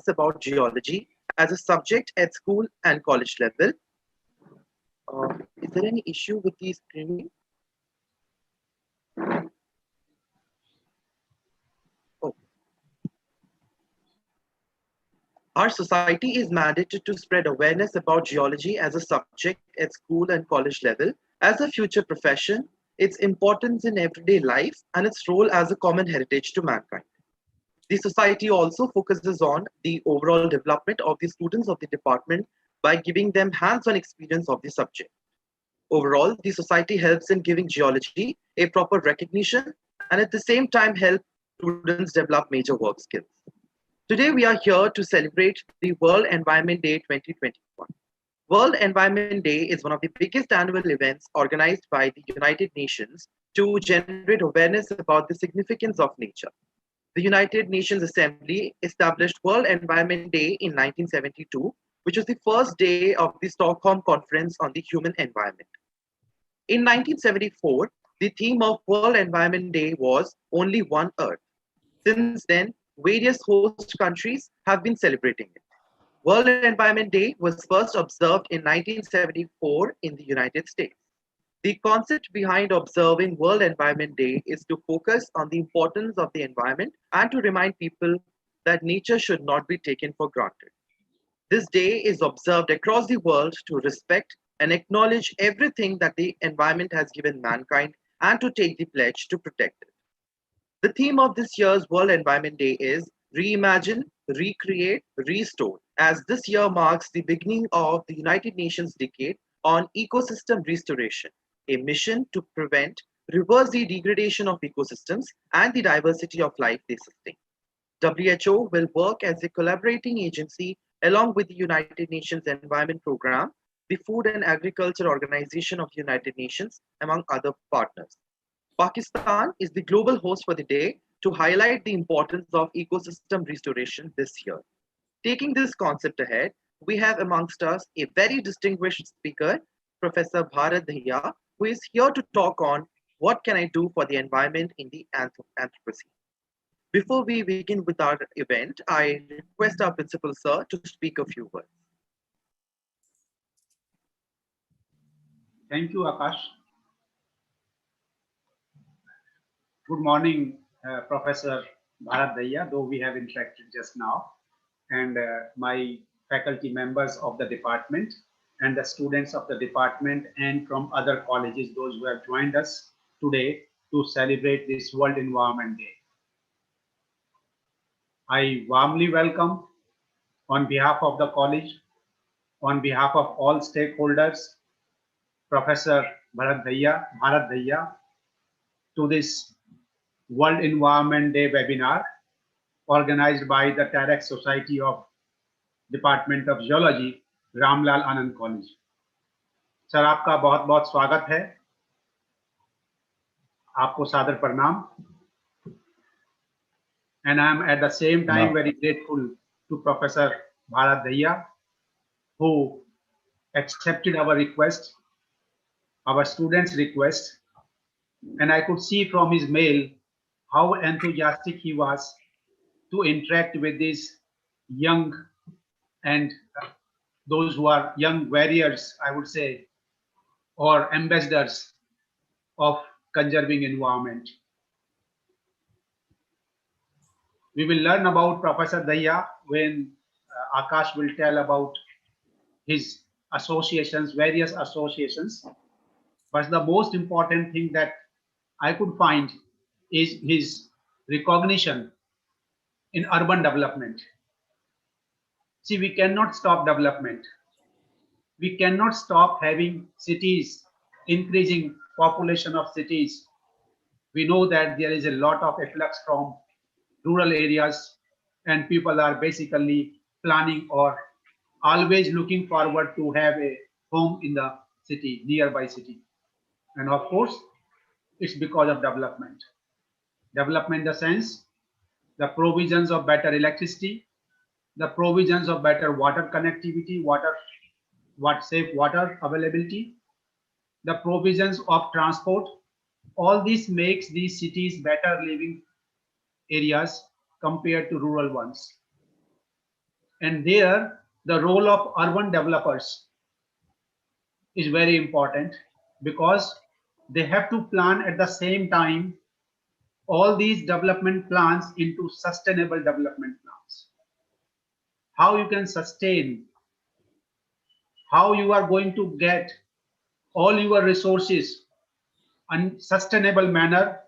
about geology as a subject at school and college level. Is there any issue with the screening? Oh. Our society is mandated to spread awareness about geology as a subject at school and college level, as a future profession, its importance in everyday life, and its role as a common heritage to mankind. The society also focuses on the overall development of the students of the department by giving them hands-on experience of the subject. Overall, the society helps in giving geology a proper recognition and at the same time help students develop major work skills. Today, we are here to celebrate the World Environment Day 2021. World Environment Day is one of the biggest annual events organized by the United Nations to generate awareness about the significance of nature. The United Nations Assembly established World Environment Day in 1972, which was the first day of the Stockholm Conference on the Human Environment. In 1974, the theme of World Environment Day was Only One Earth. Since then, various host countries have been celebrating it. World Environment Day was first observed in 1974 in the United States. The concept behind observing World Environment Day is to focus on the importance of the environment and to remind people that nature should not be taken for granted. This day is observed across the world to respect and acknowledge everything that the environment has given mankind and to take the pledge to protect it. The theme of this year's World Environment Day is Reimagine, Recreate, Restore, as this year marks the beginning of the United Nations Decade on Ecosystem Restoration, a mission to prevent, reverse the degradation of ecosystems and the diversity of life they sustain. WHO will work as a collaborating agency along with the United Nations Environment Programme, the Food and Agriculture Organization of the United Nations, among other partners. Pakistan is the global host for the day to highlight the importance of ecosystem restoration this year. Taking this concept ahead, we have amongst us a very distinguished speaker, Professor Bharat Dahiya, who is here to talk on what can I do for the environment in the Anthropocene. Before we begin with our event, I request our principal sir to speak a few words. Thank you, Akash. Good morning, Professor Bharat Dahiya, though we have interacted just now, and my faculty members of the department and the students of the department and from other colleges, those who have joined us today to celebrate this World Environment Day. I warmly welcome on behalf of the college, on behalf of all stakeholders, Professor Bharat Dahiya to this World Environment Day webinar organized by the Terre-X Society of Department of Geology, Ramlal Anand College. Sir आपका बहुत बहुत स्वागत है, आपको सादर प्रणाम. And I am at the same time very grateful to Professor Bharat Dahiya, who accepted our request, our students' request, and I could see from his mail how enthusiastic he was to interact with these young and those who are young warriors, I would say, or ambassadors of conserving environment. We will learn about Professor Dahiya when Akash will tell about his associations, various associations. But the most important thing that I could find is his recognition in urban development. See, we cannot stop development. We cannot stop having cities, increasing population of cities. We know that there is a lot of efflux from rural areas and people are basically planning or always looking forward to have a home in the city, nearby city. And of course, it's because of development. Development in the sense, the provisions of better electricity, the provisions of better water connectivity, safe water availability, the provisions of transport, all this makes these cities better living areas compared to rural ones. And there, the role of urban developers is very important, because they have to plan at the same time all these development plans into sustainable development plans. How you can sustain, how you are going to get all your resources in sustainable manner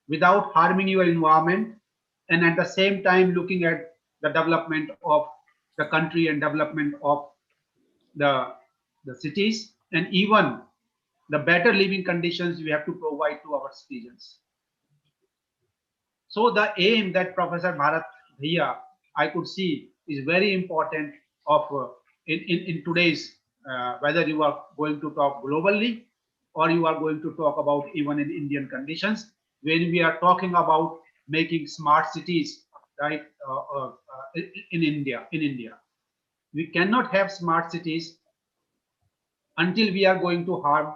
without harming your environment, and at the same time looking at the development of the country and development of the, the cities, and even the better living conditions we have to provide to our citizens. So the aim that Professor Bharat Dahiya, I could see, is very important of in today's, whether you are going to talk globally or you are going to talk about even in Indian conditions, when we are talking about making smart cities, right, in India. We cannot have smart cities until we are going to harm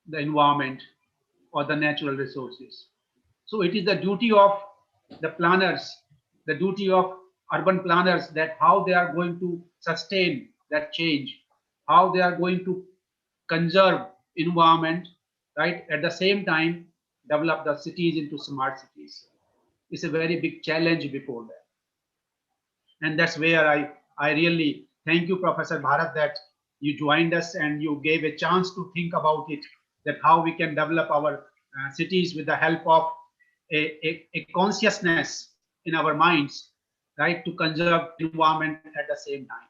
the environment or the natural resources. So it is the duty of the planners, the duty of urban planners, that how they are going to sustain that change, how they are going to conserve environment, right? At the same time, develop the cities into smart cities. It's a very big challenge before that. And that's where I really thank you, Professor Bharat, that you joined us and you gave a chance to think about it, that how we can develop our cities with the help of a consciousness in our minds, right, to conserve environment at the same time.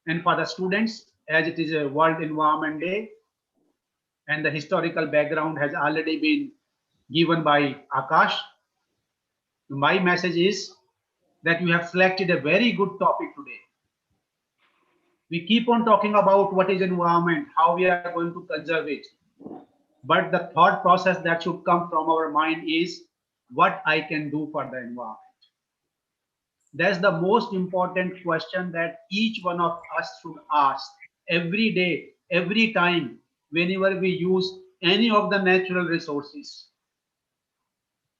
And for the students, as it is a World Environment Day, and the historical background has already been given by Akash, my message is that you have selected a very good topic today. We keep on talking about what is environment, how we are going to conserve it. But the thought process that should come from our mind is what I can do for the environment. That's the most important question that each one of us should ask every day, every time, whenever we use any of the natural resources,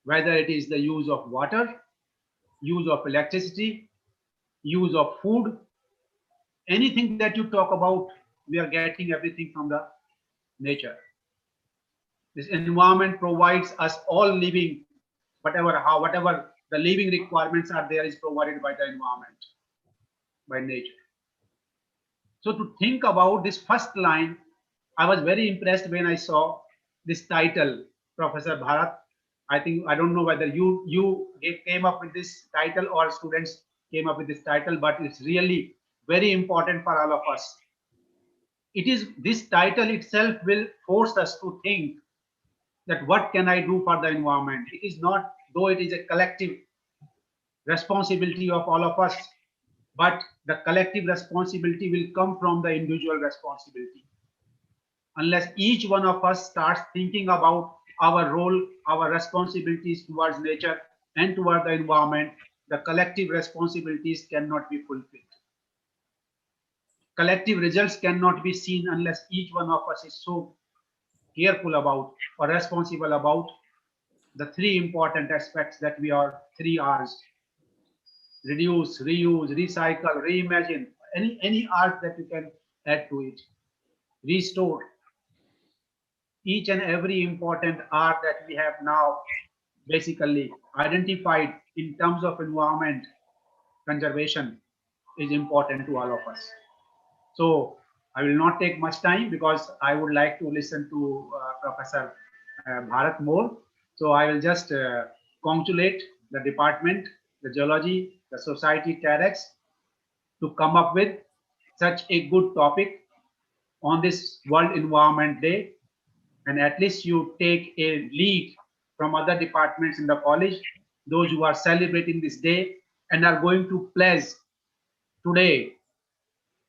whether it is the use of water, use of electricity, use of food, anything that you talk about, we are getting everything from the nature. This environment provides us all living, whatever the living requirements are there is provided by the environment, by nature. So to think about this first line, I was very impressed when I saw this title, Professor Bharat. I think I don't know whether you came up with this title or students came up with this title, but it's really very important for all of us. It is this title itself will force us to think that what can I do for the environment. It is not, though it is a collective responsibility of all of us, but the collective responsibility will come from the individual responsibility. Unless each one of us starts thinking about our role, our responsibilities towards nature and toward the environment, the collective responsibilities cannot be fulfilled. Collective results cannot be seen unless each one of us is so careful about or responsible about the three important aspects that we are, three R's: reduce, reuse, recycle, reimagine, any art that you can add to it, restore. Each and every important art that we have now basically identified in terms of environment conservation is important to all of us. So I will not take much time because I would like to listen to Professor Bharat more. So I will just congratulate the department, the geology, the society Terre-X to come up with such a good topic on this World Environment Day. And at least you take a lead from other departments in the college, those who are celebrating this day and are going to pledge today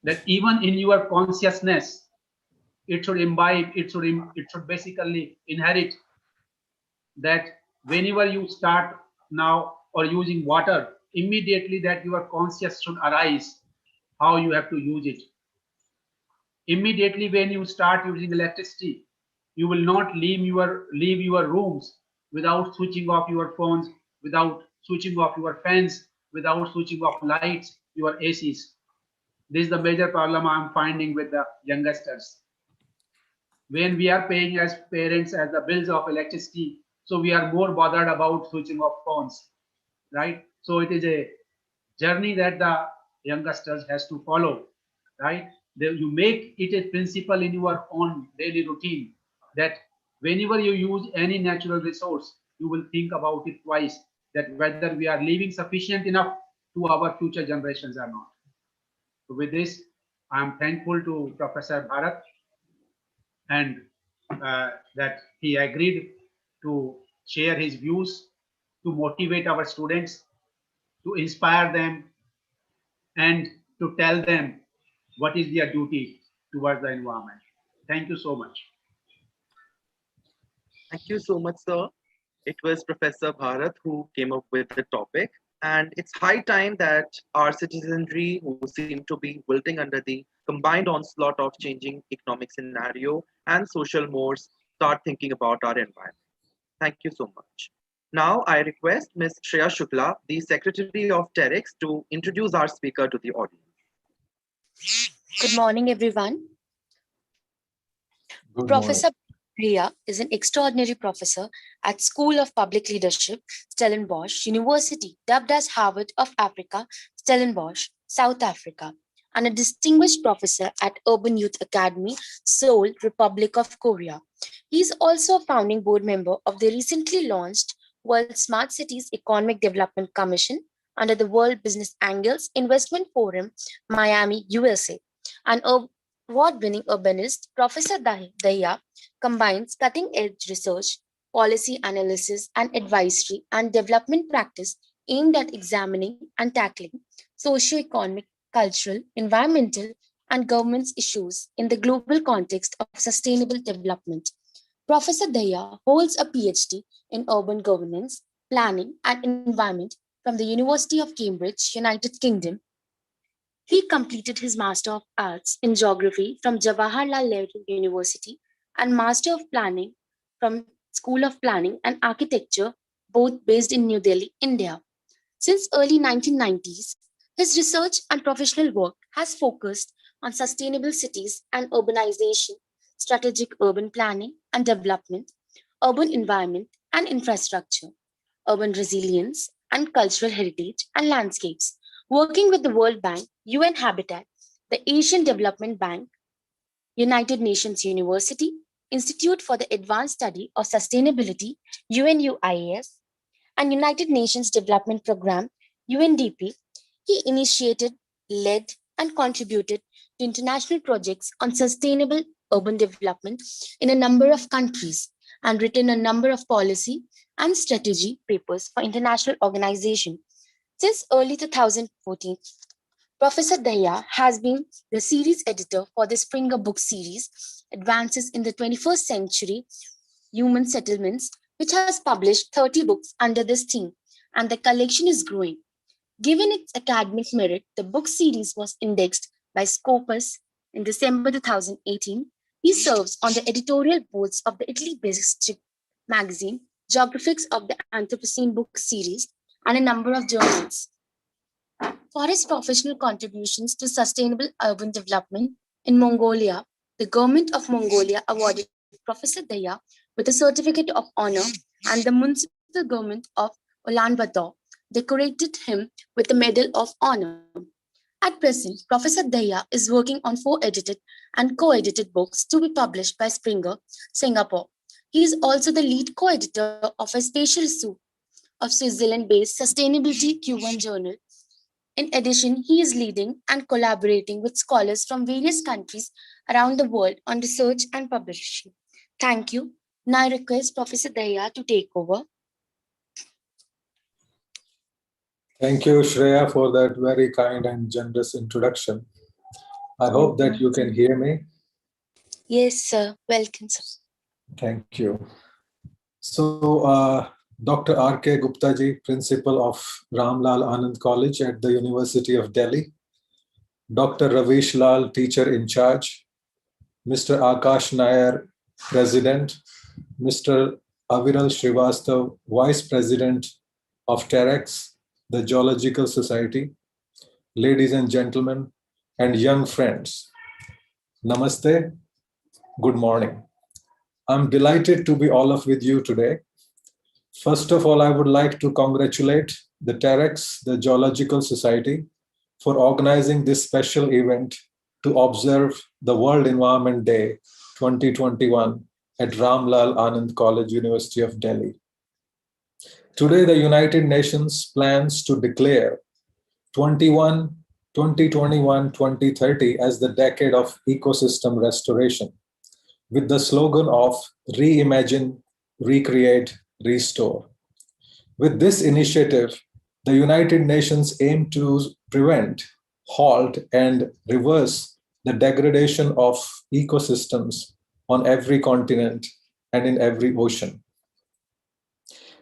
that even in your consciousness, it should imbibe, it should basically inherit that whenever you start now or using water, immediately that your conscious should arise how you have to use it. Immediately when you start using electricity, you will not leave your rooms without switching off your phones, without switching off your fans, without switching off lights, your ACs. This is the major problem I'm finding with the youngsters. When we are paying as parents as the bills of electricity, so we are more bothered about switching off phones, right? So it is a journey that the youngsters has to follow, right? You make it a principle in your own daily routine that whenever you use any natural resource, you will think about it twice, that whether we are leaving sufficient enough to our future generations or not. So with this, I am thankful to Professor Bharat and that he agreed to share his views, to motivate our students, to inspire them, and to tell them what is their duty towards the environment. Thank you so much. Thank you so much, sir. It was Professor Bharat who came up with the topic. And it's high time that our citizenry, who seem to be wilting under the combined onslaught of changing economic scenario and social mores, start thinking about our environment. Thank you so much. Now, I request Ms. Shreya Shukla, the Secretary of Terre-X, to introduce our speaker to the audience. Good morning, everyone. Good Professor morning. Dahiya is an extraordinary professor at School of Public Leadership, Stellenbosch University, dubbed as Harvard of Africa, Stellenbosch, South Africa, and a distinguished professor at Urban Youth Academy, Seoul, Republic of Korea. He is also a founding board member of the recently launched World Smart Cities Economic Development Commission under the World Business Angles Investment Forum, Miami, USA. An award-winning urbanist, Professor Dahiya combines cutting-edge research, policy analysis, and advisory and development practice aimed at examining and tackling socio-economic, cultural, environmental, and governance issues in the global context of sustainable development. Professor Dahiya holds a PhD in urban governance, planning, and environment from the University of Cambridge, United Kingdom. He completed his Master of Arts in Geography from Jawaharlal Nehru University and Master of Planning from School of Planning and Architecture, both based in New Delhi, India. Since early 1990s, his research and professional work has focused on sustainable cities and urbanization, strategic urban planning and development, urban environment and infrastructure, urban resilience and cultural heritage and landscapes, working with the World Bank, UN Habitat, the Asian Development Bank, United Nations University, Institute for the Advanced Study of Sustainability, UNUIAS, and United Nations Development Programme, UNDP. He initiated, led, and contributed to international projects on sustainable urban development in a number of countries and written a number of policy and strategy papers for international organizations. Since early 2014, Professor Dahiya has been the series editor for the Springer book series, Advances in the 21st Century Human Settlements, which has published 30 books under this theme, and the collection is growing. Given its academic merit, the book series was indexed by Scopus in December 2018. He serves on the editorial boards of the Italy-based magazine, Geographics of the Anthropocene book series, and a number of journals. For his professional contributions to sustainable urban development in Mongolia, the government of Mongolia awarded Professor Dahiya with a certificate of honor, and the municipal government of Ulaanbaatar decorated him with a medal of honor. At present, Professor Dahiya is working on 4 edited and co-edited books to be published by Springer, Singapore. He is also the lead co-editor of a special issue of Switzerland-based Sustainability Q1 journal. In addition, he is leading and collaborating with scholars from various countries around the world on research and publishing. Thank you. Now I request Professor Dahiya to take over. Thank you, Shreya, for that very kind and generous introduction. I hope that you can hear me. Yes, sir. Welcome, sir. Thank you. So, Dr. R.K. Gupta ji, Principal of Ramlal Anand College at the University of Delhi. Dr. Ravish Lal, Teacher in Charge. Mr. Akash Nair, President. Mr. Aviral Srivastav, Vice President of Terre-X. the Geological Society, ladies and gentlemen, and young friends. Namaste, good morning. I'm delighted to be all of with you today. First of all, I would like to congratulate the Terre-X, the Geological Society, for organizing this special event to observe the World Environment Day 2021 at Ramlal Anand College, University of Delhi. Today, the United Nations plans to declare 2021-2030 as the decade of ecosystem restoration, with the slogan of Reimagine, Recreate, Restore. With this initiative, the United Nations aim to prevent, halt, and reverse the degradation of ecosystems on every continent and in every ocean.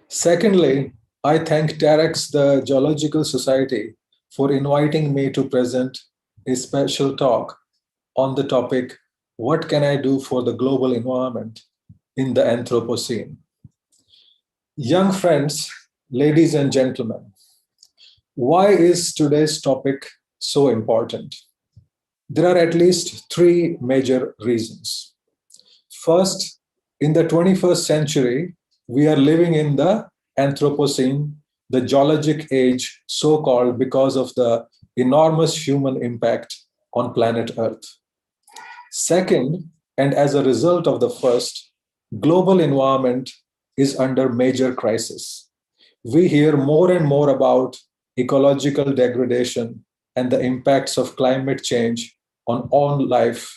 Secondly, I thank Terre-X, the Geological Society, for inviting me to present a special talk on the topic, What can I do for the global environment in the Anthropocene? Young friends, ladies and gentlemen, why is today's topic so important? There are at least three major reasons. First, in the 21st century, we are living in the Anthropocene, the geologic age, so-called because of the enormous human impact on planet Earth. Second, and as a result of the first, global environment is under major crisis. We hear more and more about ecological degradation and the impacts of climate change on all life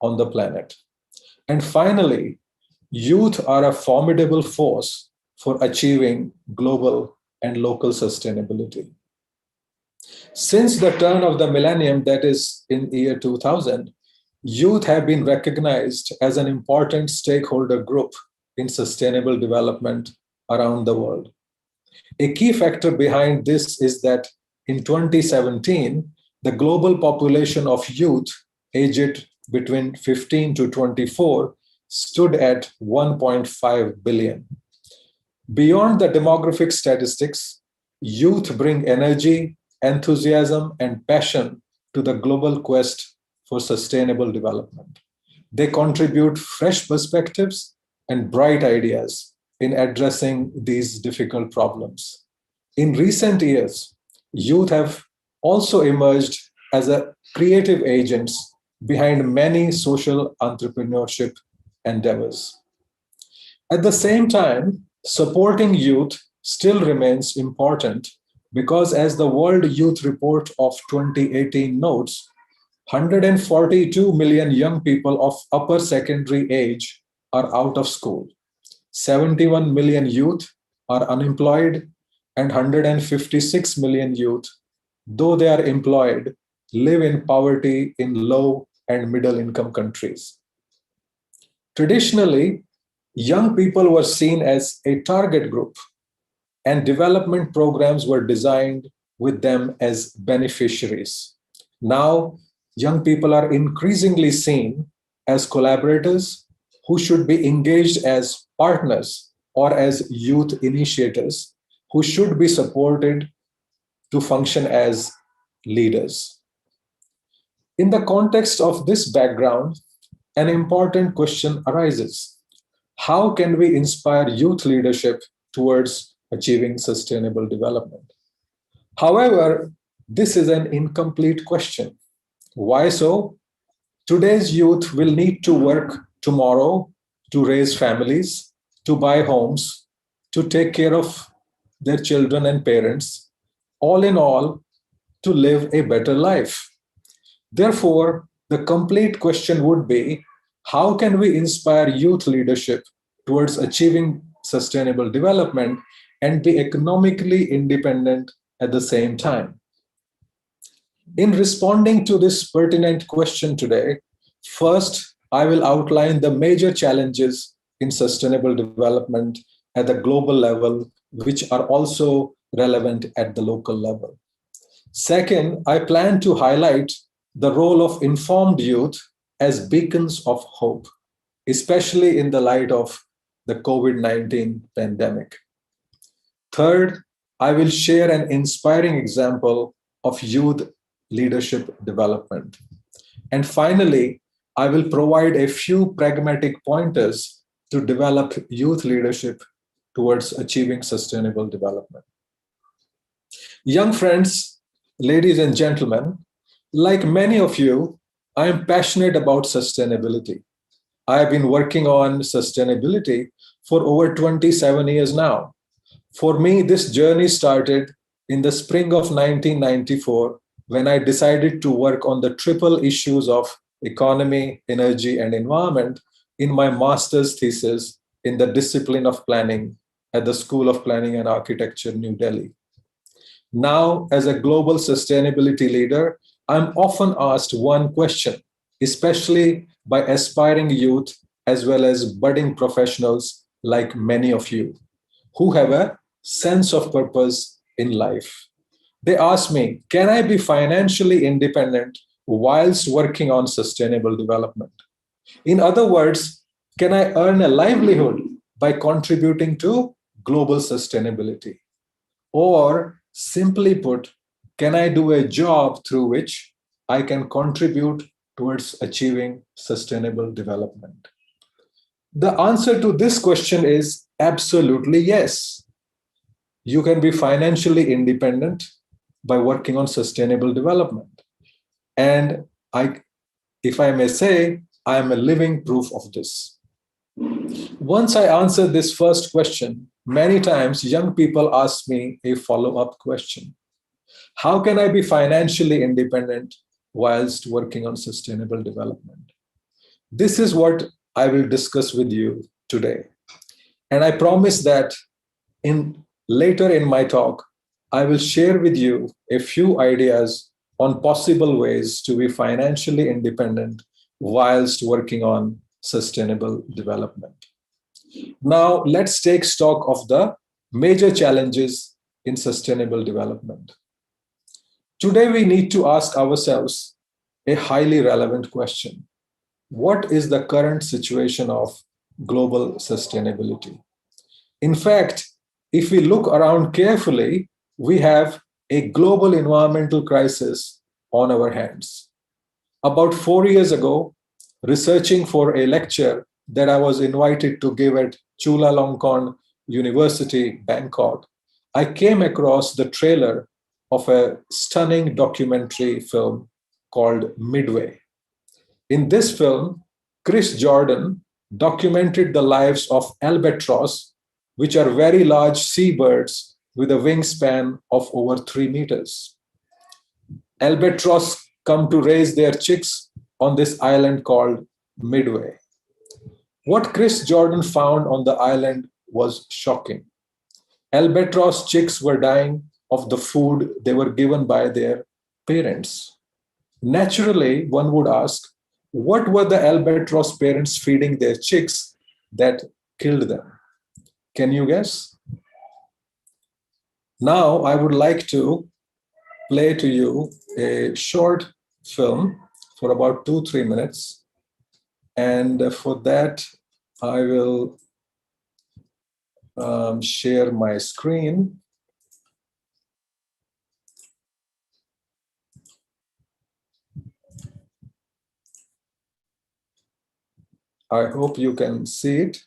on the planet. And finally, youth are a formidable force for achieving global and local sustainability. Since the turn of the millennium, that is in year 2000, youth have been recognized as an important stakeholder group in sustainable development around the world. A key factor behind this is that in 2017, the global population of youth aged between 15 to 24 stood at 1.5 billion. Beyond the demographic statistics, youth bring energy, enthusiasm, and passion to the global quest for sustainable development. They contribute fresh perspectives and bright ideas in addressing these difficult problems. In recent years, youth have also emerged as a creative agents behind many social entrepreneurship endeavors. At the same time, supporting youth still remains important because, as the World Youth Report of 2018 notes, 142 million young people of upper secondary age are out of school. 71 million youth are unemployed, and 156 million youth, though they are employed, live in poverty in low and middle income countries. Traditionally, young people were seen as a target group, and development programs were designed with them as beneficiaries. Now, young people are increasingly seen as collaborators who should be engaged as partners or as youth initiators who should be supported to function as leaders. In the context of this background, an important question arises. How can we inspire youth leadership towards achieving sustainable development? However, this is an incomplete question. Why so? Today's youth will need to work tomorrow to raise families, to buy homes, to take care of their children and parents, all in all, to live a better life. Therefore, the complete question would be, how can we inspire youth leadership towards achieving sustainable development and be economically independent at the same time? In responding to this pertinent question today, first, I will outline the major challenges in sustainable development at the global level, which are also relevant at the local level. Second, I plan to highlight the role of informed youth as beacons of hope, especially in the light of the COVID-19 pandemic. Third, I will share an inspiring example of youth leadership development. And finally, I will provide a few pragmatic pointers to develop youth leadership towards achieving sustainable development. Young friends, ladies and gentlemen, like many of you, I am passionate about sustainability. I have been working on sustainability for over 27 years now. For me, this journey started in the spring of 1994 when I decided to work on the triple issues of economy, energy, and environment in my master's thesis in the discipline of planning at the School of Planning and Architecture, New Delhi. Now, as a global sustainability leader, I'm often asked one question, especially by aspiring youth as well as budding professionals like many of you who have a sense of purpose in life. They ask me, can I be financially independent whilst working on sustainable development? In other words, can I earn a livelihood by contributing to global sustainability? Or simply put, can I do a job through which I can contribute towards achieving sustainable development? The answer to this question is absolutely yes. You can be financially independent by working on sustainable development. And if I may say, I am a living proof of this. Once I answer this first question, many times young people ask me a follow-up question. How can I be financially independent whilst working on sustainable development? This is what I will discuss with you today. And I promise that later in my talk, I will share with you a few ideas on possible ways to be financially independent whilst working on sustainable development. Now, let's take stock of the major challenges in sustainable development. Today, we need to ask ourselves a highly relevant question. What is the current situation of global sustainability? In fact, if we look around carefully, we have a global environmental crisis on our hands. About 4 years ago, researching for a lecture that I was invited to give at Chulalongkorn University, Bangkok, I came across the trailer of a stunning documentary film called Midway. In this film, Chris Jordan documented the lives of albatross, which are very large seabirds with a wingspan of over 3 meters. Albatross come to raise their chicks on this island called Midway. What Chris Jordan found on the island was shocking. Albatross chicks were dying of the food they were given by their parents. Naturally, one would ask, what were the albatross parents feeding their chicks that killed them? Can you guess? Now, I would like to play to you a short film for about 2-3 minutes. And for that, I will share my screen. I hope you can see it.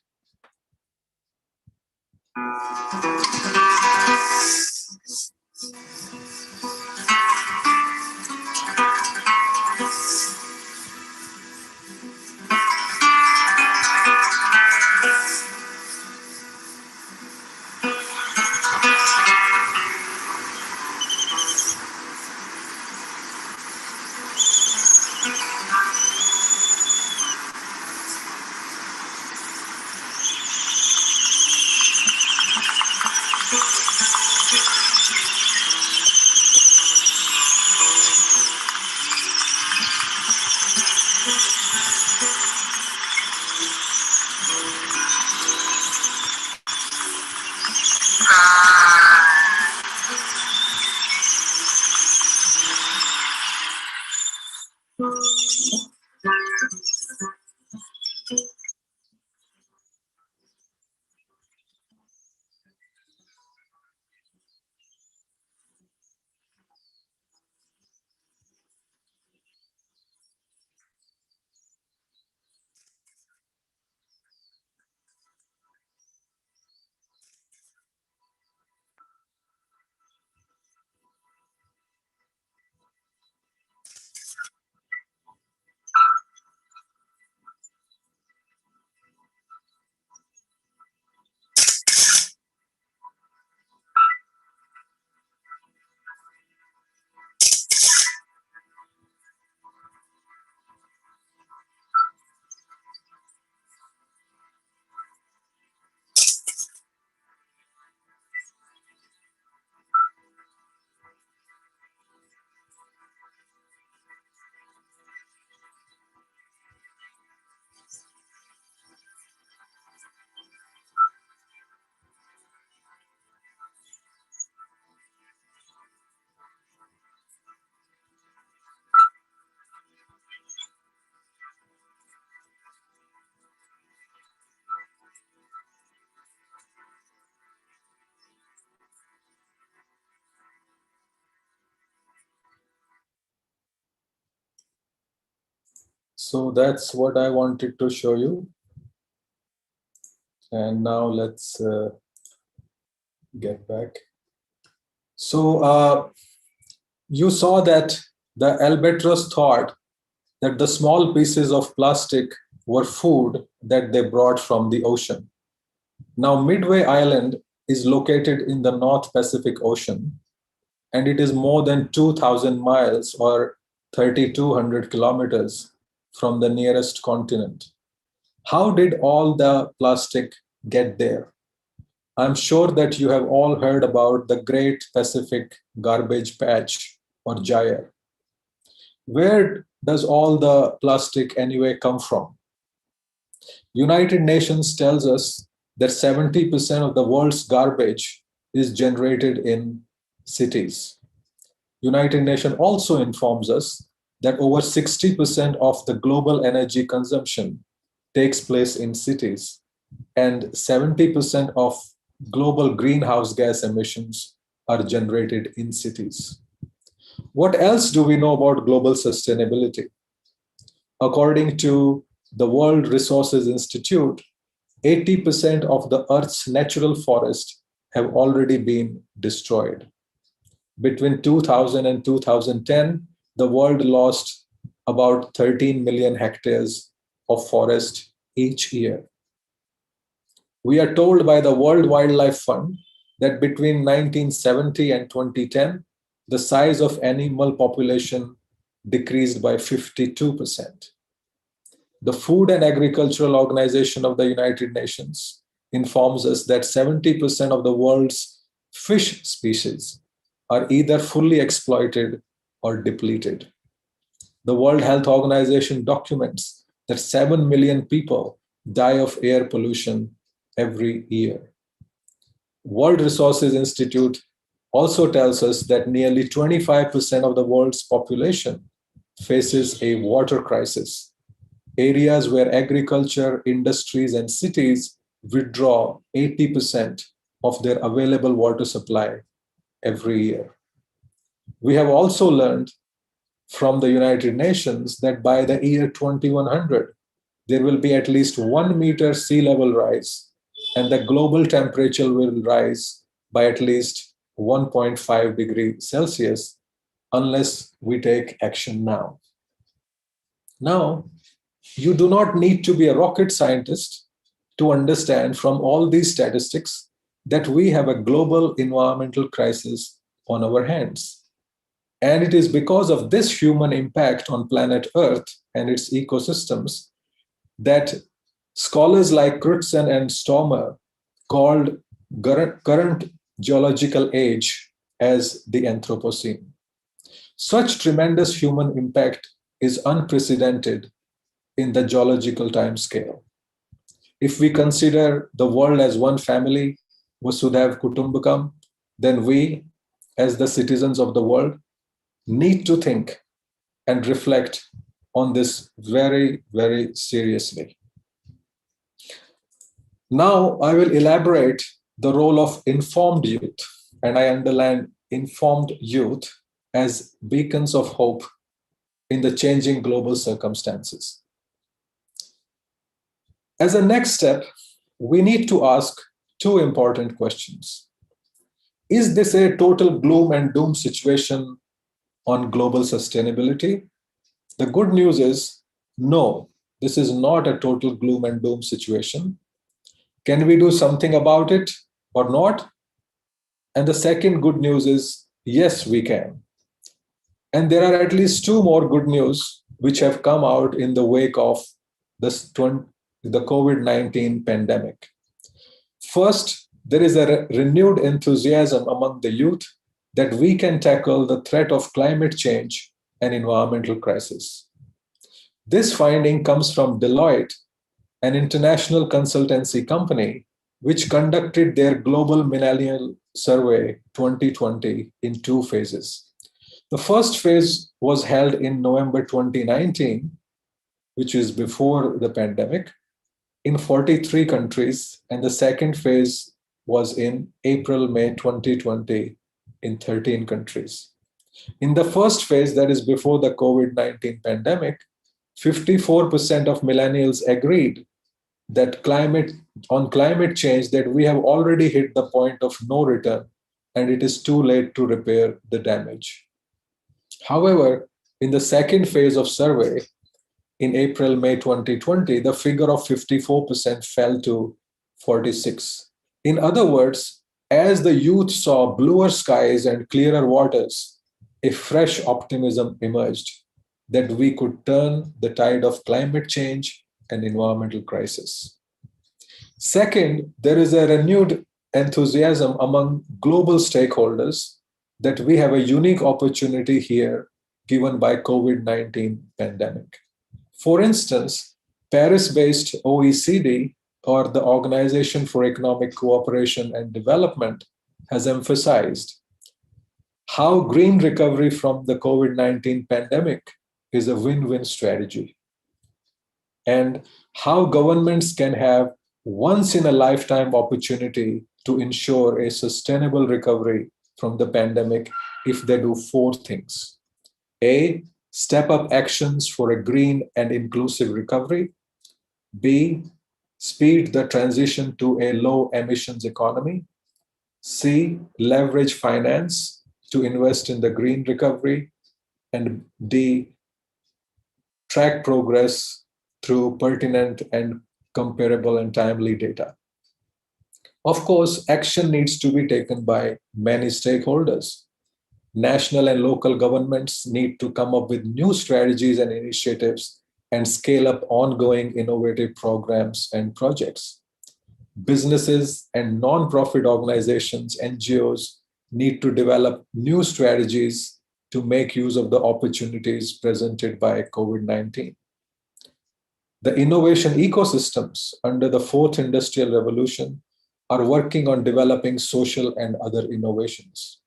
So that's what I wanted to show you. And now let's get back. So you saw that the albatross thought that the small pieces of plastic were food that they brought from the ocean. Now, Midway Island is located in the North Pacific Ocean, and it is more than 2,000 miles or 3,200 kilometers from the nearest continent. How did all the plastic get there? I'm sure that you have all heard about the Great Pacific Garbage Patch or gyre. Where does all the plastic anyway come from? United Nations tells us that 70% of the world's garbage is generated in cities. United Nations also informs us that over 60% of the global energy consumption takes place in cities, and 70% of global greenhouse gas emissions are generated in cities. What else do we know about global sustainability? According to the World Resources Institute, 80% of the Earth's natural forests have already been destroyed. Between 2000 and 2010, the world lost about 13 million hectares of forest each year. We are told by the World Wildlife Fund that between 1970 and 2010, the size of animal population decreased by 52%. The Food and Agricultural Organization of the United Nations informs us that 70% of the world's fish species are either fully exploited or depleted. The World Health Organization documents that 7 million people die of air pollution every year. World Resources Institute also tells us that nearly 25% of the world's population faces a water crisis, areas where agriculture, industries, and cities withdraw 80% of their available water supply every year. We have also learned from the United Nations that by the year 2100, there will be at least 1 meter sea level rise, and the global temperature will rise by at least 1.5 degrees Celsius unless we take action now. Now, you do not need to be a rocket scientist to understand from all these statistics that we have a global environmental crisis on our hands. And it is because of this human impact on planet Earth and its ecosystems that scholars like Crutzen and Stormer called current geological age as the Anthropocene. Such tremendous human impact is unprecedented in the geological timescale. If we consider the world as one family, Vasudhaiv Kutumbakam, then we, as the citizens of the world, need to think and reflect on this very, very seriously. Now, I will elaborate the role of informed youth, and I underline informed youth as beacons of hope in the changing global circumstances. As a next step, we need to ask two important questions. Is this a total gloom and doom situation on global sustainability? The good news is, no, this is not a total gloom and doom situation. Can we do something about it or not? And the second good news is, yes, we can. And there are at least two more good news which have come out in the wake of the COVID-19 pandemic. First, there is a renewed enthusiasm among the youth that we can tackle the threat of climate change and environmental crisis. This finding comes from Deloitte, an international consultancy company, which conducted their Global Millennial Survey 2020 in two phases. The first phase was held in November 2019, which is before the pandemic, in 43 countries, and the second phase was in April-May 2020 in 13 countries. In the first phase, that is before the COVID-19 pandemic, 54% of millennials agreed that climate change, that we have already hit the point of no return and it is too late to repair the damage. However, in the second phase of survey, in April, May 2020, the figure of 54% fell to 46. In other words, as the youth saw bluer skies and clearer waters, a fresh optimism emerged that we could turn the tide of climate change and environmental crisis. Second, there is a renewed enthusiasm among global stakeholders that we have a unique opportunity here given by COVID-19 pandemic. For instance, Paris-based OECD, or the Organization for Economic Cooperation and Development, has emphasized how green recovery from the COVID-19 pandemic is a win-win strategy, and how governments can have once-in-a-lifetime opportunity to ensure a sustainable recovery from the pandemic if they do four things. A, step up actions for a green and inclusive recovery. B, speed the transition to a low emissions economy. C, leverage finance to invest in the green recovery. And D, track progress through pertinent and comparable and timely data. Of course, action needs to be taken by many stakeholders. National and local governments need to come up with new strategies and initiatives and scale up ongoing innovative programs and projects. Businesses and non-profit organizations, NGOs, need to develop new strategies to make use of the opportunities presented by COVID-19. The innovation ecosystems under the fourth industrial revolution are working on developing social and other innovations.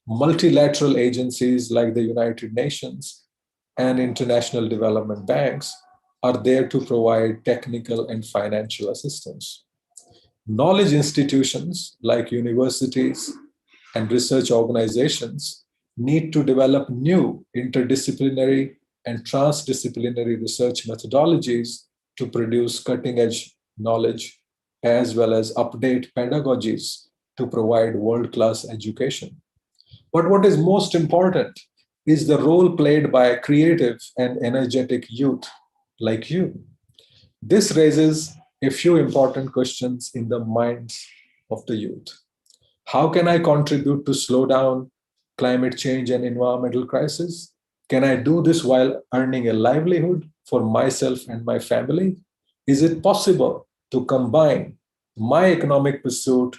Multilateral agencies like the United Nations and international development banks are there to provide technical and financial assistance. Knowledge institutions like universities and research organizations need to develop new interdisciplinary and transdisciplinary research methodologies to produce cutting-edge knowledge, as well as update pedagogies to provide world-class education. But what is most important is the role played by creative and energetic youth like you. This raises a few important questions in the minds of the youth. How can I contribute to slow down climate change and environmental crisis? Can I do this while earning a livelihood for myself and my family? Is it possible to combine my economic pursuit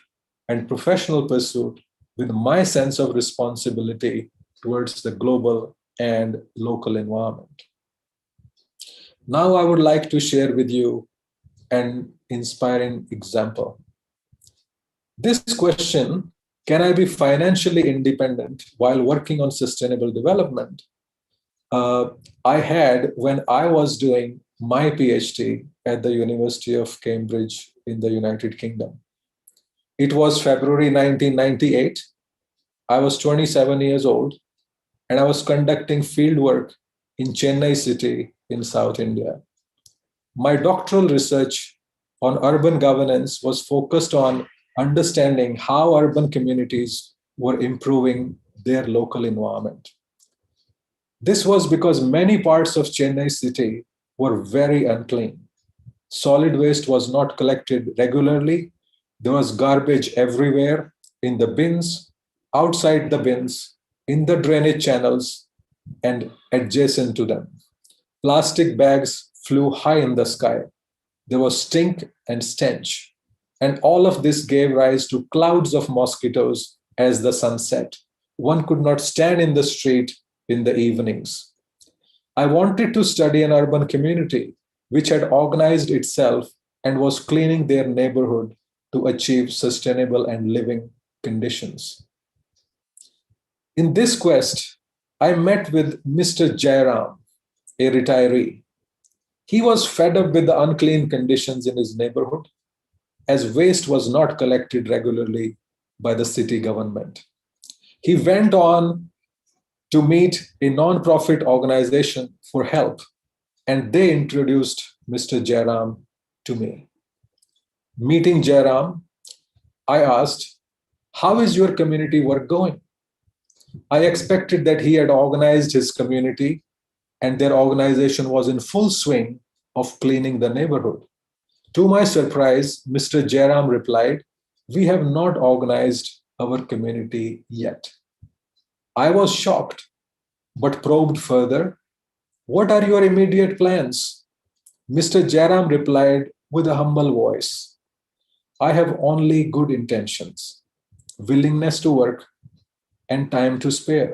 and professional pursuit with my sense of responsibility towards the global and local environment? Now I would like to share with you an inspiring example. This question, can I be financially independent while working on sustainable development, I had when I was doing my PhD at the University of Cambridge in the United Kingdom. It was February 1998. I was 27 years old, and I was conducting field work in Chennai city in South India. My doctoral research on urban governance was focused on understanding how urban communities were improving their local environment. This was because many parts of Chennai city were very unclean. Solid waste was not collected regularly. There was garbage everywhere, in the bins, outside the bins, in the drainage channels, and adjacent to them. Plastic bags flew high in the sky. There was stink and stench. And all of this gave rise to clouds of mosquitoes as the sun set. One could not stand in the street in the evenings. I wanted to study an urban community which had organized itself and was cleaning their neighborhood to achieve sustainable and living conditions. In this quest, I met with Mr. Jairam, a retiree. He was fed up with the unclean conditions in his neighborhood, as waste was not collected regularly by the city government. He went on to meet a non-profit organization for help. and they introduced Mr. Jairam to me. Meeting Jairam, I asked, "How is your community work going?" I expected that he had organized his community and their organization was in full swing of cleaning the neighborhood. To my surprise, Mr. Jairam replied, "We have not organized our community yet." I was shocked, but probed further. "What are your immediate plans?" Mr. Jairam replied with a humble voice, "I have only good intentions, willingness to work, and time to spare,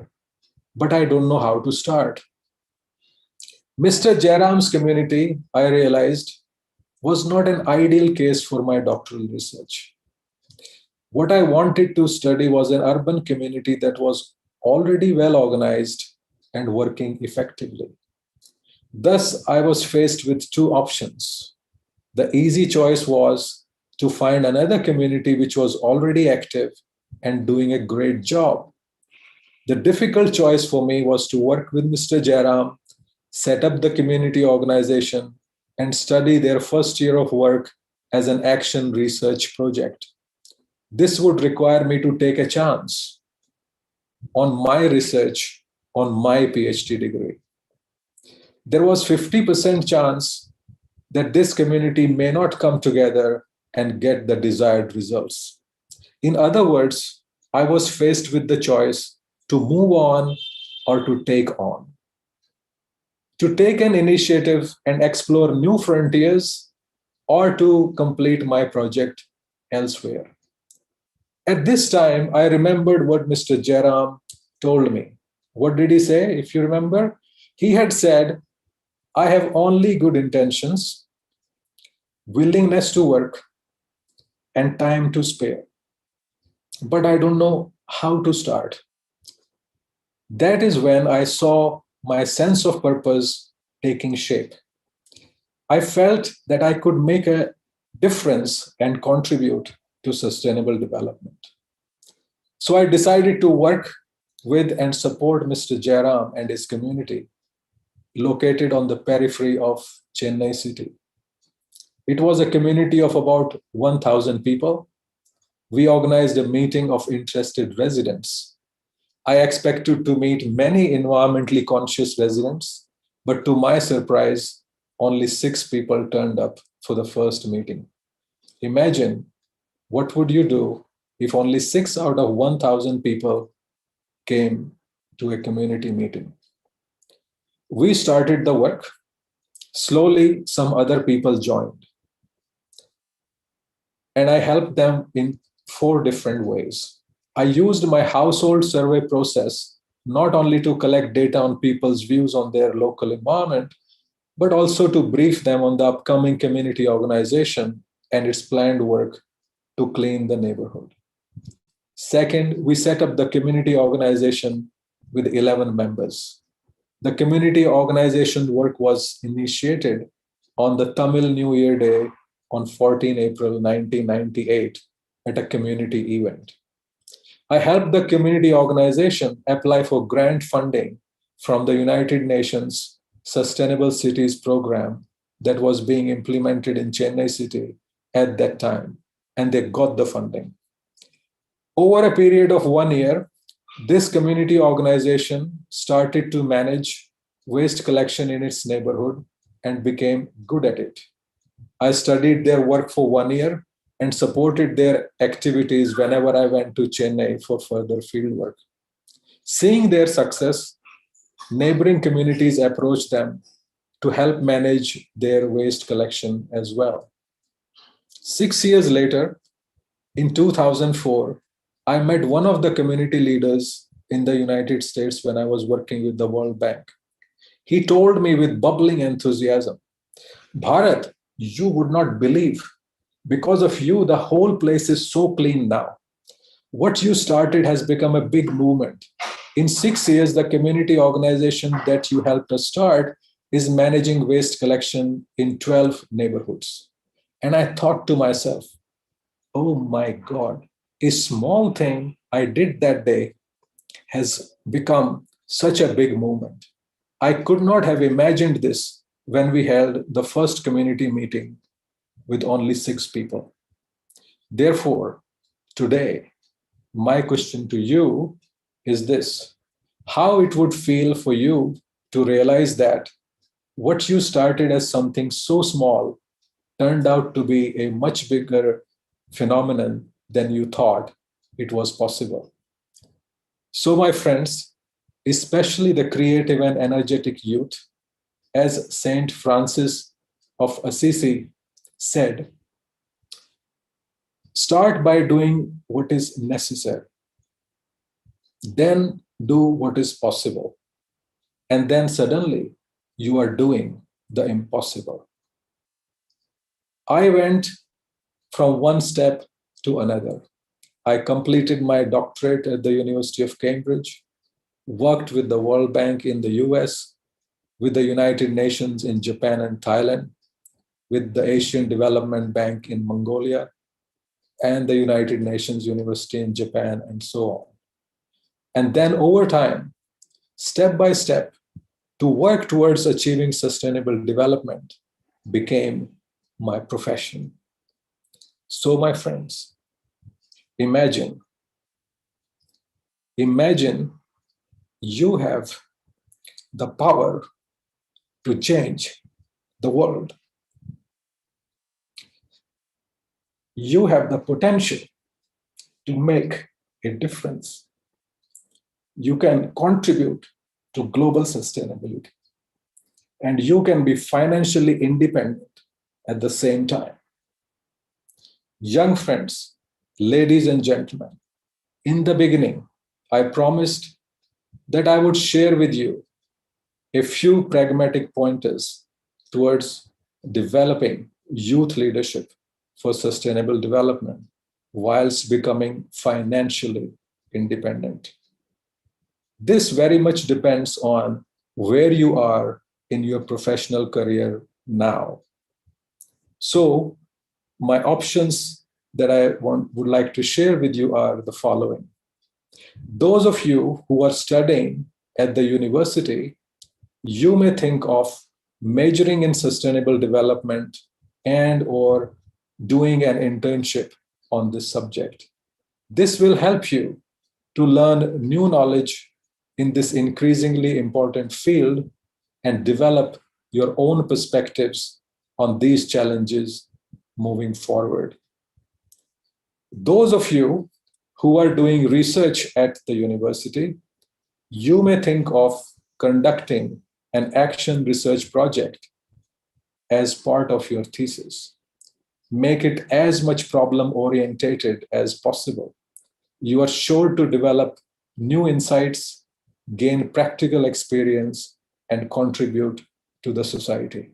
but I don't know how to start." Mr. Jairam's community, I realized, was not an ideal case for my doctoral research. What I wanted to study was an urban community that was already well organized and working effectively. Thus, I was faced with two options. The easy choice was to find another community which was already active and doing a great job. The difficult choice for me was to work with Mr. Jairam, set up the community organization, and study their first year of work as an action research project. This would require me to take a chance on my research on my PhD degree. There was 50% chance that this community may not come together and get the desired results. In other words, I was faced with the choice to move on or to take on. To take an initiative and explore new frontiers or to complete my project elsewhere. At this time, I remembered what Mr. Jairam told me. What did he say, if you remember? He had said, "I have only good intentions, willingness to work, and time to spare, but I don't know how to start." That is when I saw my sense of purpose taking shape. I felt that I could make a difference and contribute to sustainable development. So I decided to work with and support Mr. Jairam and his community located on the periphery of Chennai city. It was a community of about 1,000 people. We organized a meeting of interested residents. I expected to meet many environmentally conscious residents, but to my surprise, only 6 people turned up for the first meeting. Imagine, what would you do if only 6 out of 1,000 people came to a community meeting? We started the work. Slowly, some other people joined. And I helped them in 4 different ways. I used my household survey process not only to collect data on people's views on their local environment, but also to brief them on the upcoming community organization and its planned work to clean the neighborhood. Second, we set up the community organization with 11 members. The community organization work was initiated on the Tamil New Year Day on 14 April 1998 at a community event. I helped the community organization apply for grant funding from the United Nations Sustainable Cities program that was being implemented in Chennai city at that time, and they got the funding. Over a period of 1 year, this community organization started to manage waste collection in its neighborhood and became good at it. I studied their work for 1 year and supported their activities whenever I went to Chennai for further field work. Seeing their success, neighboring communities approached them to help manage their waste collection as well. 6 years later, in 2004, I met one of the community leaders in the United States when I was working with the World Bank. He told me with bubbling enthusiasm, "Bharat, you would not believe. Because of you, the whole place is so clean now. What you started has become a big movement. In 6 years, the community organization that you helped us start is managing waste collection in 12 neighborhoods." And I thought to myself, oh my God, a small thing I did that day has become such a big movement. I could not have imagined this when we held the first community meeting with only 6 people. Therefore, today, my question to you is this: how it would feel for you to realize that what you started as something so small turned out to be a much bigger phenomenon than you thought it was possible. So, my friends, especially the creative and energetic youth, as Saint Francis of Assisi said, start by doing what is necessary, then do what is possible, and then suddenly you are doing the impossible. I went from one step to another. I completed my doctorate at the University of Cambridge, worked with the World Bank in the US, with the United Nations in Japan and Thailand, with the Asian Development Bank in Mongolia, and the United Nations University in Japan, and so on. And then over time, step by step, to work towards achieving sustainable development became my profession. So, my friends, imagine you have the power to change the world. You have the potential to make a difference. You can contribute to global sustainability, and you can be financially independent at the same time. Young friends, ladies and gentlemen, in the beginning, I promised that I would share with you a few pragmatic pointers towards developing youth leadership for sustainable development whilst becoming financially independent. This very much depends on where you are in your professional career now. So, my options that I would like to share with you are the following. Those of you who are studying at the university, you may think of majoring in sustainable development and or doing an internship on this subject. This will help you to learn new knowledge in this increasingly important field and develop your own perspectives on these challenges moving forward. Those of you who are doing research at the university, you may think of conducting an action research project as part of your thesis. Make it as much problem-orientated as possible. You are sure to develop new insights, gain practical experience, and contribute to the society.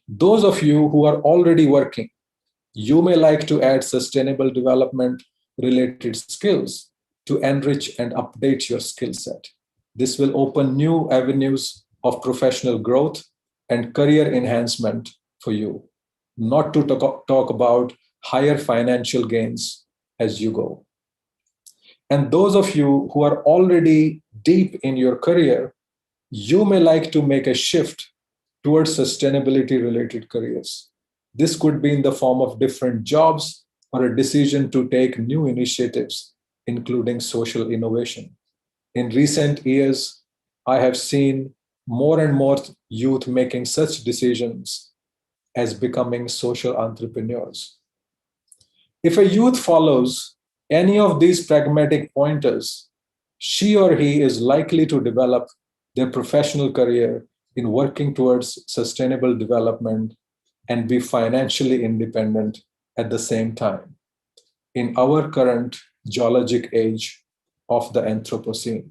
Those of you who are already working, you may like to add sustainable development related skills to enrich and update your skill set. This will open new avenues of professional growth and career enhancement for you, not to talk about higher financial gains as you go. And those of you who are already deep in your career, you may like to make a shift towards sustainability related careers. This could be in the form of different jobs or a decision to take new initiatives, including social innovation. In recent years, I have seen more and more youth making such decisions as becoming social entrepreneurs. If a youth follows any of these pragmatic pointers, she or he is likely to develop their professional career in working towards sustainable development and be financially independent at the same time in our current geologic age of the Anthropocene.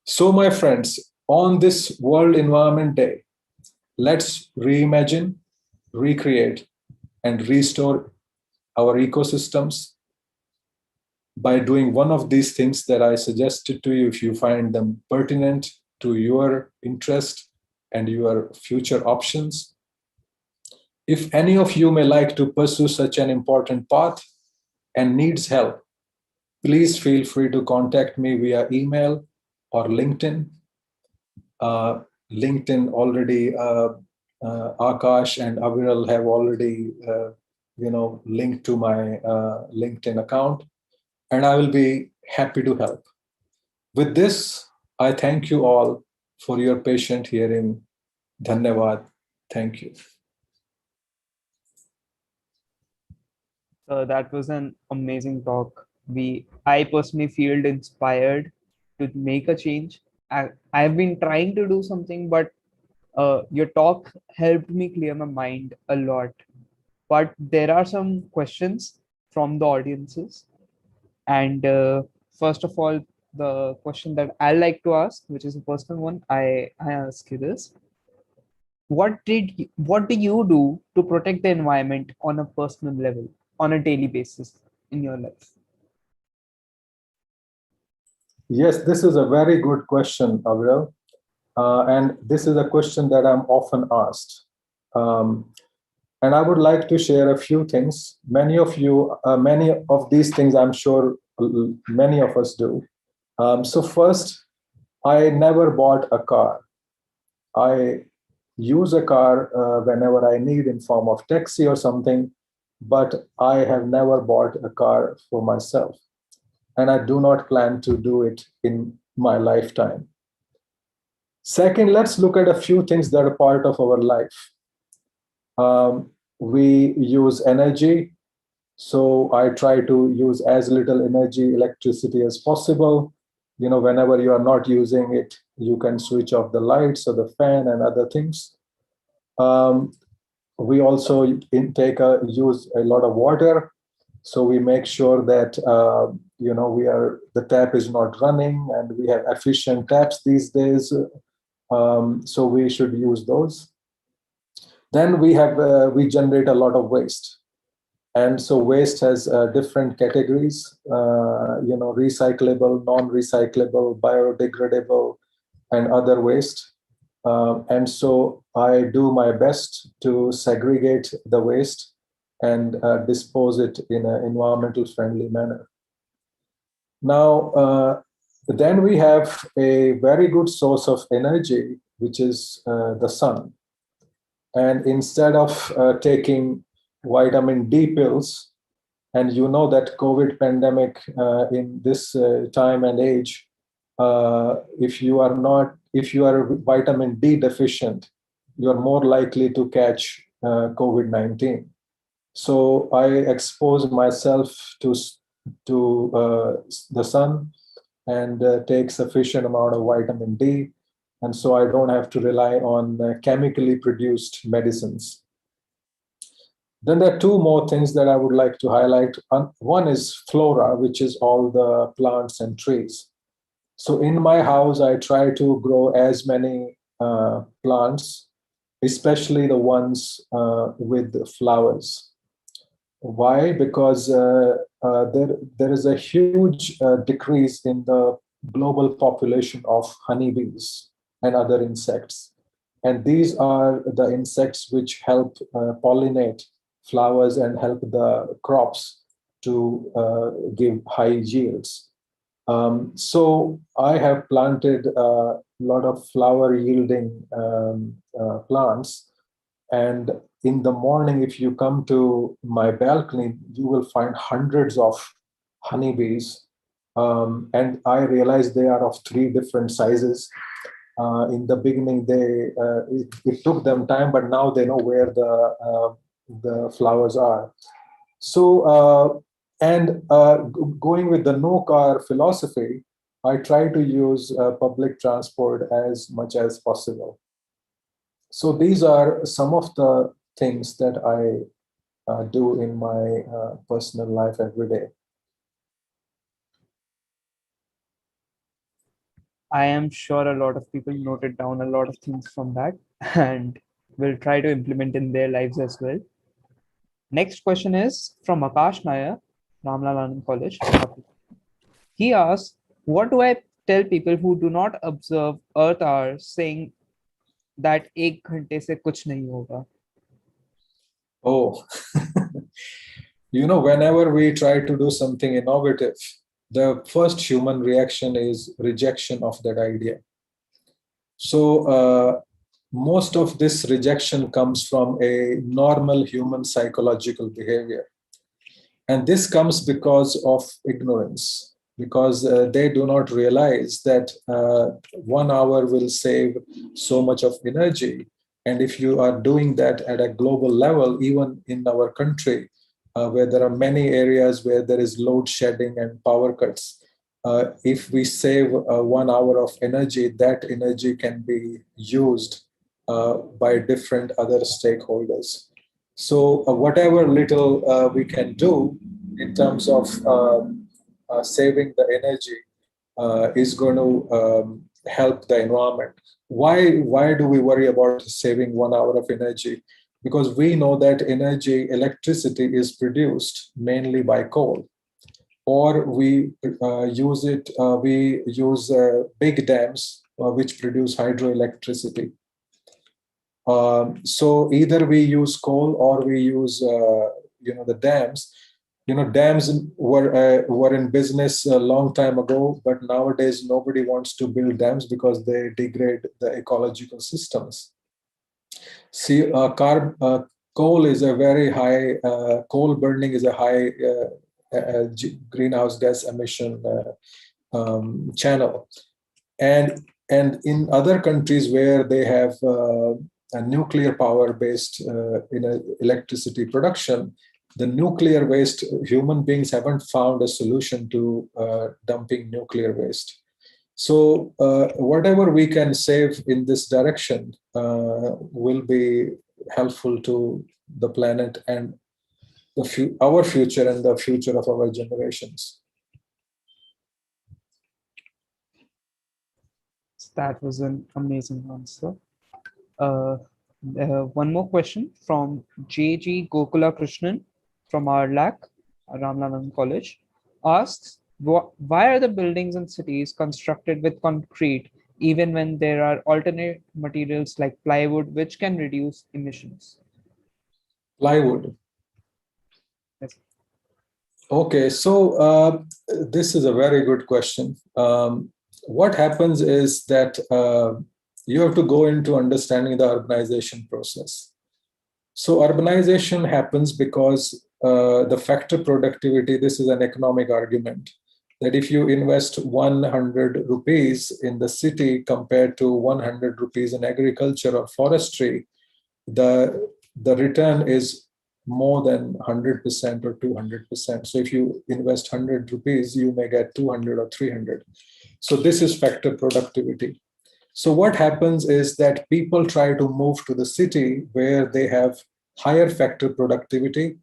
So, my friends, on this World Environment Day, let's reimagine, recreate, and restore our ecosystems by doing one of these things that I suggested to you if you find them pertinent to your interest and your future options. If any of you may like to pursue such an important path and needs help, please feel free to contact me via email or LinkedIn. LinkedIn already, Akash and Aviral have already, linked to my LinkedIn account, and I will be happy to help. With this, I thank you all for your patient hearing. Dhanyavad. Thank you. That was an amazing talk. I personally feel inspired to make a change. I've been trying to do something, but your talk helped me clear my mind a lot. But there are some questions from the audiences. And first of all, the question that I like to ask, which is a personal one, I ask you this. What do you do to protect the environment on a personal level, on a daily basis in your life? Yes, this is a very good question, Aviral. And this is a question that I'm often asked. And I would like to share a few things. Many of these things, I'm sure many of us do. So first, I never bought a car. I use a car whenever I need in form of taxi or something, but I have never bought a car for myself. And I do not plan to do it in my lifetime. Second, let's look at a few things that are part of our life. We use energy. So I try to use as little energy, electricity as possible. Whenever you are not using it, you can switch off the lights or the fan and other things. We also use a lot of water. So we make sure that the tap is not running, and we have efficient taps these days. So we should use those. Then we generate a lot of waste. And so waste has different categories, recyclable, non-recyclable, biodegradable, and other waste. And so I do my best to segregate the waste and dispose it in an environmental friendly manner. Now, then we have a very good source of energy, which is the sun. And instead of taking vitamin D pills, and you know that COVID pandemic in this time and age, if you are vitamin D deficient, you are more likely to catch COVID-19. So I expose myself to the sun and take sufficient amount of vitamin D. And so I don't have to rely on chemically produced medicines. Then there are two more things that I would like to highlight. One is flora, which is all the plants and trees. So in my house, I try to grow as many plants, especially the ones with flowers. Why? Because there is a huge decrease in the global population of honeybees and other insects. And these are the insects which help pollinate flowers and help the crops to give high yields. So I have planted a lot of flower yielding plants. And in the morning, if you come to my balcony, you will find hundreds of honeybees. And I realized they are of 3 different sizes. In the beginning, it took them time, but now they know where the flowers are. So, going with the no car philosophy, I try to use public transport as much as possible. So these are some of the things that I do in my personal life every day. I am sure a lot of people noted down a lot of things from that and will try to implement in their lives as well. Next question is from Akash Nair, Ramlal Anand College. He asks, what do I tell people who do not observe Earth hours, saying that 1 घंटे से कुछ नहीं होगा? Oh, whenever we try to do something innovative, the first human reaction is rejection of that idea. So most of this rejection comes from a normal human psychological behavior. And this comes because of ignorance, because they do not realize that 1 hour will save so much of energy. And if you are doing that at a global level, even in our country, where there are many areas where there is load shedding and power cuts, if we save 1 hour of energy, that energy can be used by different other stakeholders. So whatever little we can do in terms of saving the energy is going to help the environment. Why do we worry about saving 1 hour of energy? Because we know that electricity is produced mainly by coal, or we use big dams which produce hydroelectricity. So either we use coal or we use the dams. Dams were in business a long time ago, but nowadays nobody wants to build dams because they degrade the ecological systems. See, coal is a very high, coal burning is a high greenhouse gas emission channel. And in other countries where they have a nuclear power based electricity production, the nuclear waste, human beings haven't found a solution to dumping nuclear waste. So whatever we can save in this direction will be helpful to the planet and our future and the future of our generations. That was an amazing answer. One more question from J.G. Gokula Krishnan from our LAC, Ramlanand College, asks, why are the buildings in cities constructed with concrete even when there are alternate materials like plywood which can reduce emissions? Plywood. Yes. Okay, so this is a very good question. What happens is that you have to go into understanding the urbanization process. So urbanization happens because the factor productivity, this is an economic argument, that if you invest 100 rupees in the city compared to 100 rupees in agriculture or forestry, the return is more than 100% or 200%. So if you invest 100 rupees, you may get 200 or 300. So this is factor productivity. So what happens is that people try to move to the city where they have higher factor productivity.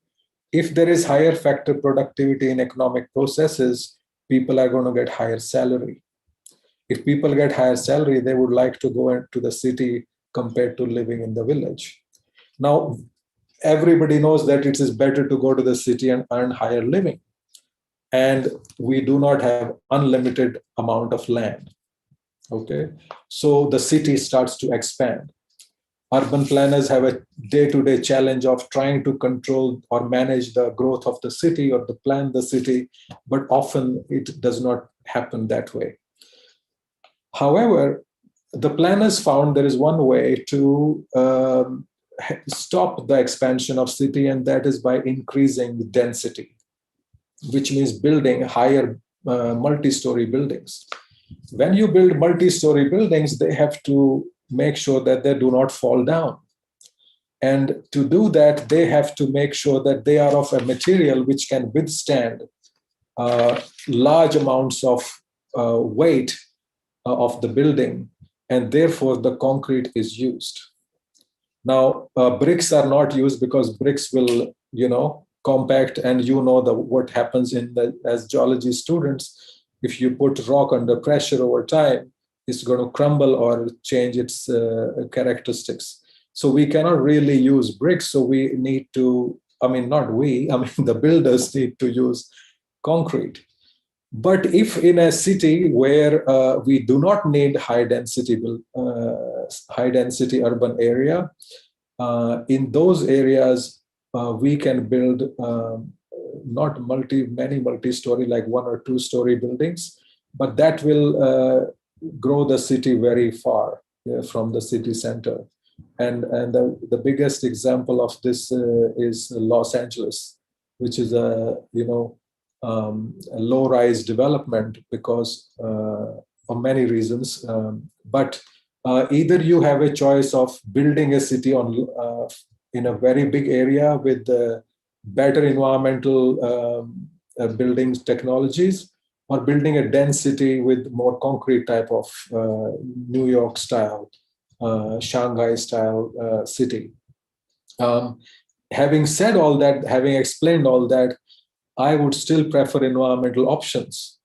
If there is higher factor productivity in economic processes, people are going to get higher salary. If people get higher salary, they would like to go into the city compared to living in the village. Now, everybody knows that it is better to go to the city and earn higher living. And we do not have unlimited amount of land. Okay, so the city starts to expand. Urban planners have a day-to-day challenge of trying to control or manage the growth of the city or to plan the city, but often it does not happen that way. However, the planners found there is one way to stop the expansion of city, and that is by increasing the density, which means building higher multi-story buildings. When you build multi-story buildings, they have to make sure that they do not fall down. And to do that, they have to make sure that they are of a material which can withstand large amounts of weight of the building, and therefore the concrete is used. Now, bricks are not used because bricks will, compact, and what happens as geology students. If you put rock under pressure over time, it's going to crumble or change its characteristics. So we cannot really use bricks. So we need to, the builders need to use concrete. But if in a city where we do not need high density urban area, in those areas we can build not many multi-story, like 1 or 2 story buildings, but that will grow the city very far. from the city center. And the biggest example of this is Los Angeles, which is a low-rise development because for many reasons. But either you have a choice of building a city in a very big area with better environmental buildings technologies, or building a dense city with more concrete type of New York style, Shanghai style city. Having said all that, having explained all that, I would still prefer environmental options.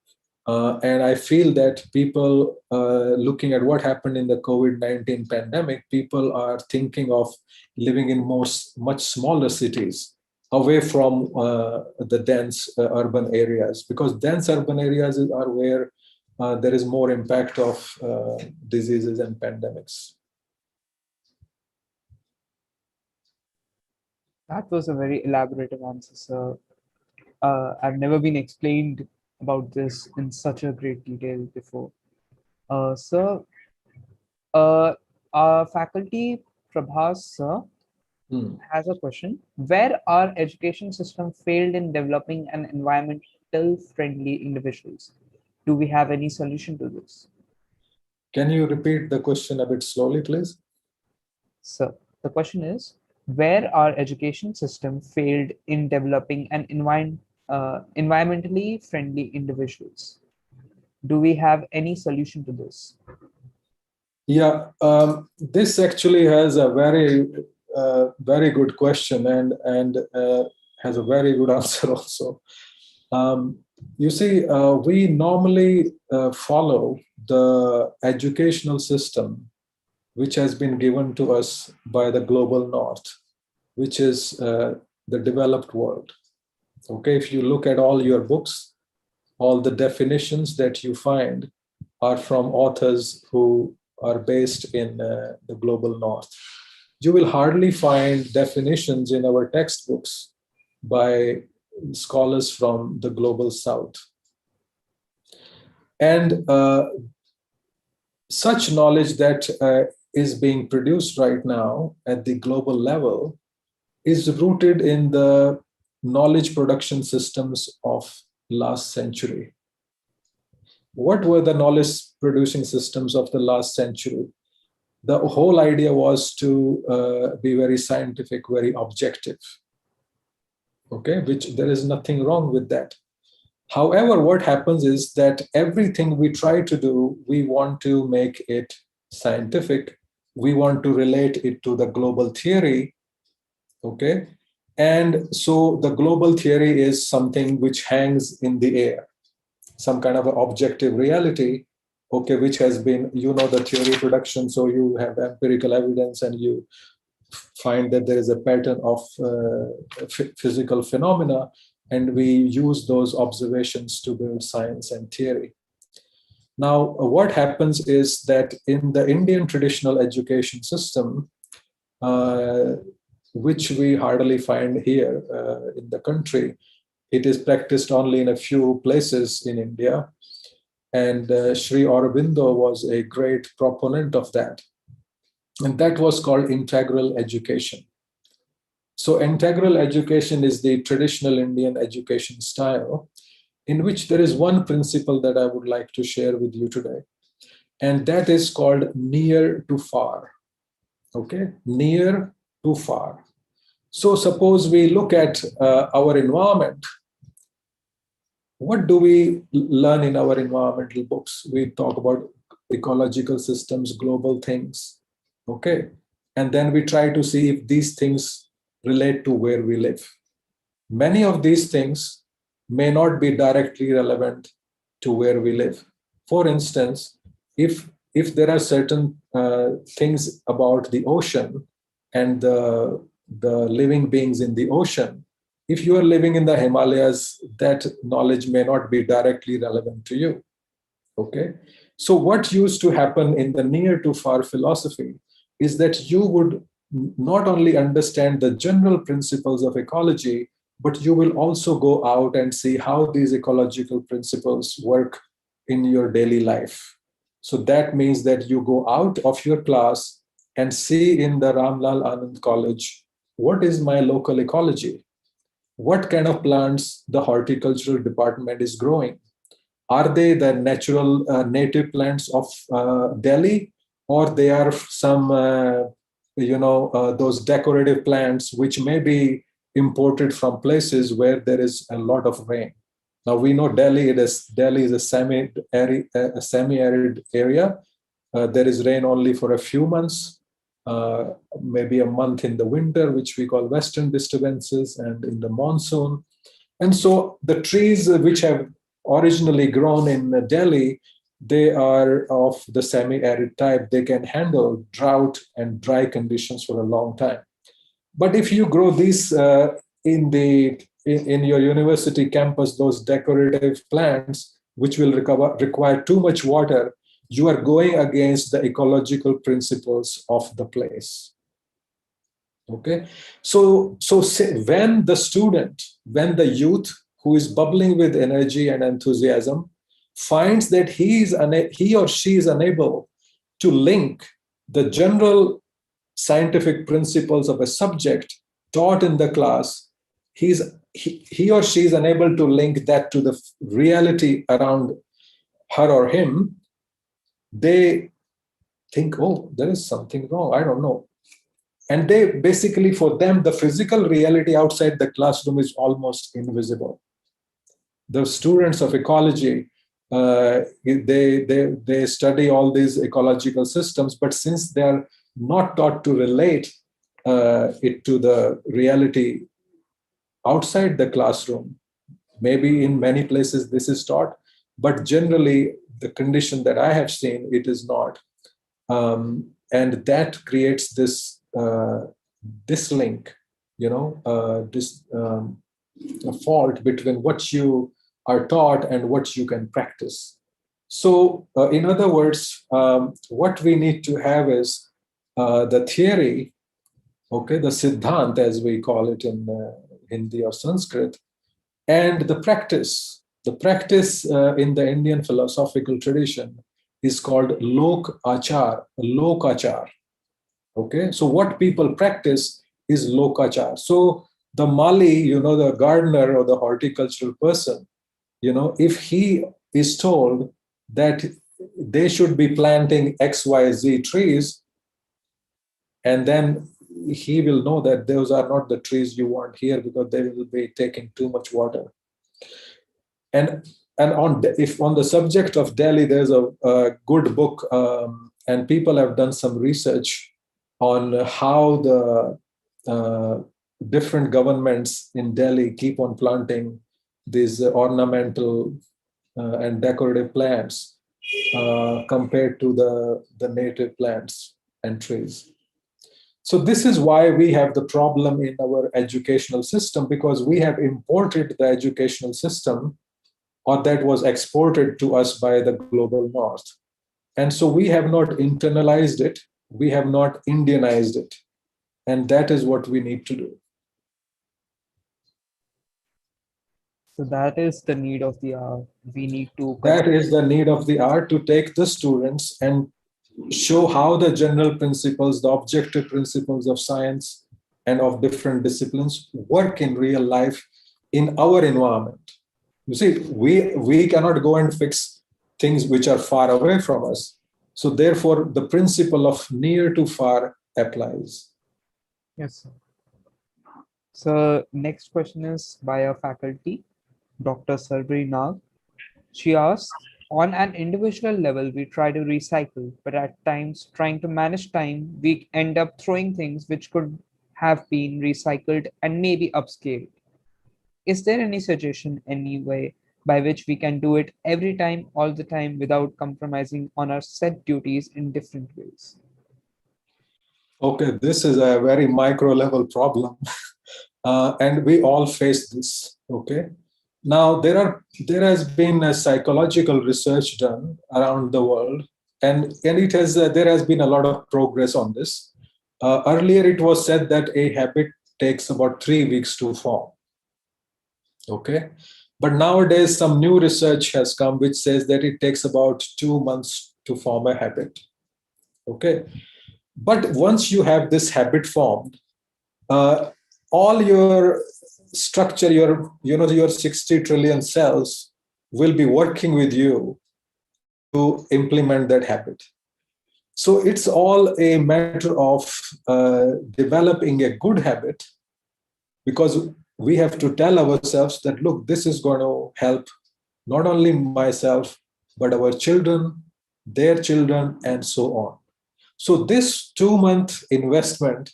And I feel that people, looking at what happened in the COVID-19 pandemic, people are thinking of living in much smaller cities, away from the dense urban areas, because dense urban areas are where there is more impact of diseases and pandemics. That was a very elaborative answer, sir. I've never been explained about this in such a great detail before. Sir, our faculty, Prabhas, sir, has a question. Where our education system failed in developing an environmental friendly individuals? Do we have any solution to this? Can you repeat the question a bit slowly, please? Sir, the question is, where our education system failed in developing an environmentally friendly individuals? Do we have any solution to this? Yeah, this actually has a very good question and has a very good answer also. You see, we normally follow the educational system which has been given to us by the global north, which is the developed world. Okay, if you look at all your books, all the definitions that you find are from authors who are based in the global north. You will hardly find definitions in our textbooks by scholars from the global south. And such knowledge that is being produced right now at the global level is rooted in the knowledge production systems of last century. What were the knowledge producing systems of the last century? The whole idea was to be very scientific, very objective. Okay, which there is nothing wrong with that. However, what happens is that everything we try to do, we want to make it scientific. We want to relate it to the global theory. Okay, and so the global theory is something which hangs in the air, some kind of an objective reality, okay, which has been, the theory production, so you have empirical evidence and you find that there is a pattern of physical phenomena, and we use those observations to build science and theory. Now, what happens is that in the Indian traditional education system, which we hardly find here in the country, it is practiced only in a few places in India. And Sri Aurobindo was a great proponent of that. And that was called integral education. So integral education is the traditional Indian education style, in which there is one principle that I would like to share with you today. And that is called near to far. Okay, near to far. So suppose we look at our environment. What do we learn in our environmental books? We talk about ecological systems, global things. Okay, and then we try to see if these things relate to where we live. Many of these things may not be directly relevant to where we live. For instance, if there are certain things about the ocean and the living beings in the ocean, if you are living in the Himalayas, that knowledge may not be directly relevant to you. Okay, so what used to happen in the near to far philosophy is that you would not only understand the general principles of ecology, but you will also go out and see how these ecological principles work in your daily life. So that means that you go out of your class and see in the Ramlal Anand College, what is my local ecology? What kind of plants the horticultural department is growing? Are they the natural native plants of Delhi, or they are some those decorative plants which may be imported from places where there is a lot of rain? Now we know Delhi is a semi-arid area. There is rain only for a few months, maybe a month in the winter, which we call western disturbances, and in the monsoon. And so the trees which have originally grown in Delhi, they are of the semi-arid type. They can handle drought and dry conditions for a long time. But if you grow these in your university campus, those decorative plants, which will require too much water, you are going against the ecological principles of the place. Okay, so when the youth who is bubbling with energy and enthusiasm finds that he or she is unable to link the general scientific principles of a subject taught in the class, he or she is unable to link that to the reality around her or him, they think, oh, there is something wrong, I don't know. And they basically, for them, the physical reality outside the classroom is almost invisible. The students of ecology, they study all these ecological systems, but since they are not taught to relate it to the reality outside the classroom, maybe in many places this is taught, but generally the condition that I have seen, it is not. And that creates this link, this fault between what you are taught and what you can practice. So in other words, what we need to have is the theory, okay, the siddhant as we call it in Hindi or Sanskrit, and the practice. The practice in the Indian philosophical tradition is called lok achar. Okay, so what people practice is lokachar. So the mali, the gardener or the horticultural person, if he is told that they should be planting XYZ trees, and then he will know that those are not the trees you want here because they will be taking too much water. And on the subject of Delhi, there's a good book, and people have done some research on how the different governments in Delhi keep on planting these ornamental and decorative plants compared to the native plants and trees. So this is why we have the problem in our educational system, because we have imported the educational system, or that was exported to us by the global north. And so we have not internalized it, we have not Indianized it. And that is what we need to do. So that is the need of the hour. We need to. That is the need of the hour, to take the students and show how the general principles, the objective principles of science and of different disciplines work in real life in our environment. You see, we cannot go and fix things which are far away from us. So therefore, the principle of near to far applies. Yes, sir. So next question is by a faculty, Dr. Sarbri Nag. She asks, on an individual level, we try to recycle, but at times trying to manage time, we end up throwing things which could have been recycled and maybe upscaled. Is there any suggestion, any way by which we can do it every time, all the time, without compromising on our set duties in different ways? Okay, this is a very micro level problem. And we all face this, okay? Now, there has been a psychological research done around the world, and there has been a lot of progress on this. Earlier, it was said that a habit takes about 3 weeks to form. Okay, but nowadays some new research has come which says that it takes about 2 months to form a habit. Okay. But once you have this habit formed, all your structure, your 60 trillion cells will be working with you to implement that habit. So it's all a matter of developing a good habit, because we have to tell ourselves that, look, this is going to help not only myself, but our children, their children, and so on. So this 2-month investment,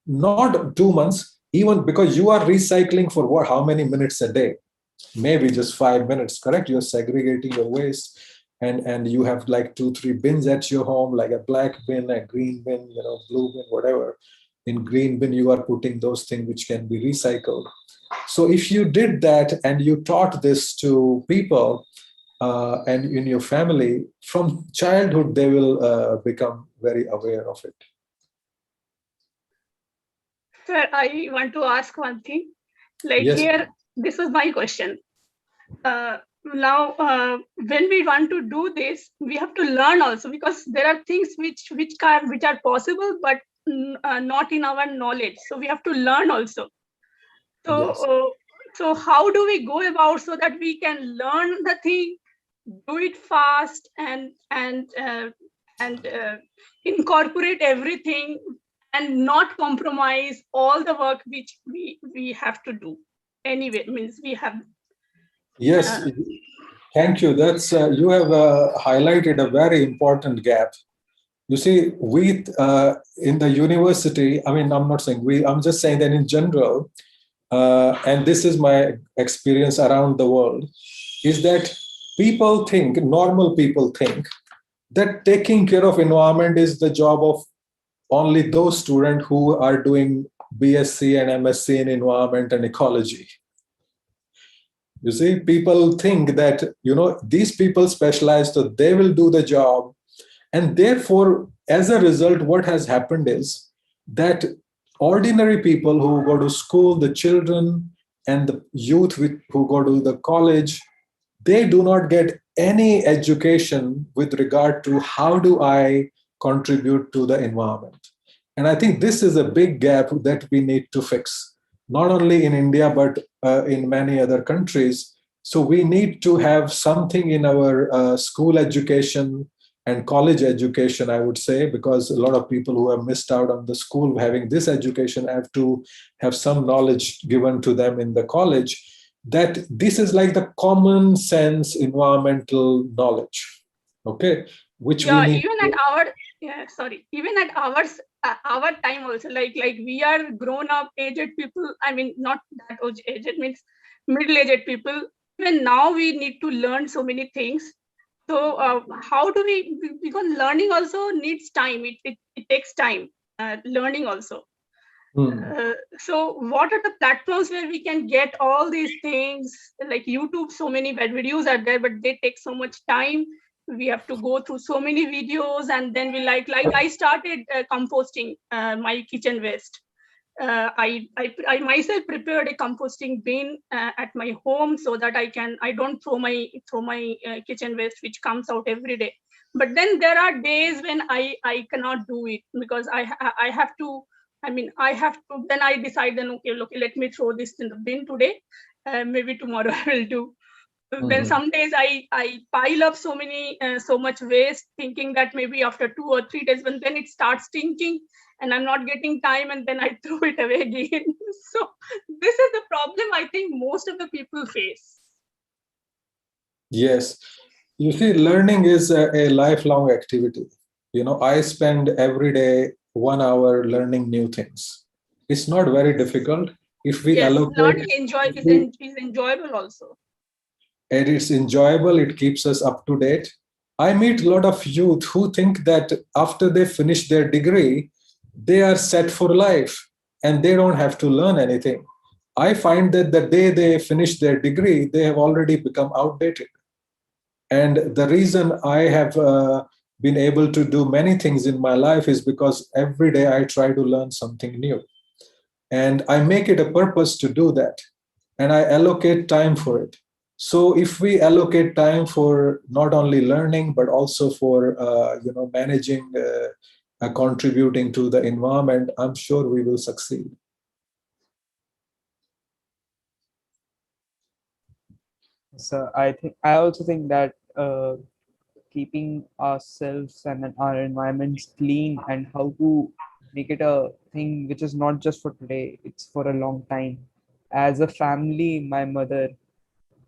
not 2 months, even because you are recycling for what, how many minutes a day? Maybe just 5 minutes, correct? You're segregating your waste, and you have like 2-3 bins at your home, like a black bin, a green bin, blue bin, whatever. In green bin, you are putting those things which can be recycled. So if you did that and you taught this to people and in your family, from childhood, they will become very aware of it. Sir, I want to ask one thing. Like Yes. here, this is my question. Now, when we want to do this, we have to learn also, because there are things which are possible, but not in our knowledge. So we have to learn also. So, Yes. so how do we go about so that we can learn the thing, do it fast, and incorporate everything, and not compromise all the work which we have to do anyway? Means we have. Yes. Thank you. That's you have highlighted a very important gap. You see, we in the university, I mean, I'm not saying we, I'm just saying that in general, and this is my experience around the world, is that people think, normal people think, that taking care of environment is the job of only those students who are doing BSc and MSc in environment and ecology. You see, people think that, these people specialize, so they will do the job. And therefore, as a result, what has happened is that ordinary people who go to school, the children and the youth who go to the college, they do not get any education with regard to how do I contribute to the environment. And I think this is a big gap that we need to fix, not only in India, but in many other countries. So we need to have something in our school education and college education, I would say, because a lot of people who have missed out on the school having this education have to have some knowledge given to them in the college, that this is like the common sense environmental knowledge, okay, which we need Even at our even at our time also, like we are grown up aged people. I mean, not that aged, means middle-aged people. Even now we need to learn so many things. So how do we, because learning also needs time, it takes time, learning also. So what are the platforms where we can get all these things? Like YouTube, so many bad videos are there, but they take so much time. We have to go through so many videos, and then we like I started composting my kitchen waste. I myself prepared a composting bin at my home, so that I don't throw my kitchen waste which comes out every day. But then there are days when I cannot do it, because I have to. I mean, I have to. Then I decide, then okay, let me throw this in the bin today. Maybe tomorrow I will do. Then some days I pile up so much waste, thinking that maybe after 2 or 3 days, when then it starts stinking and I'm not getting time, and then I throw it away again. So this is the problem I think most of the people face. Yes. You see, learning is a lifelong activity. I spend every day 1 hour learning new things. It's not very difficult if we allocate. Learning is enjoyable also. And it's enjoyable, it keeps us up to date. I meet a lot of youth who think that after they finish their degree, they are set for life and they don't have to learn anything. I find that the day they finish their degree, they have already become outdated. And the reason I have been able to do many things in my life is because every day I try to learn something new. And I make it a purpose to do that. And I allocate time for it. So if we allocate time for not only learning, but also for managing, contributing to the environment, I'm sure we will succeed. So I also think that keeping ourselves and our environments clean, and how to make it a thing which is not just for today, it's for a long time. As a family, my mother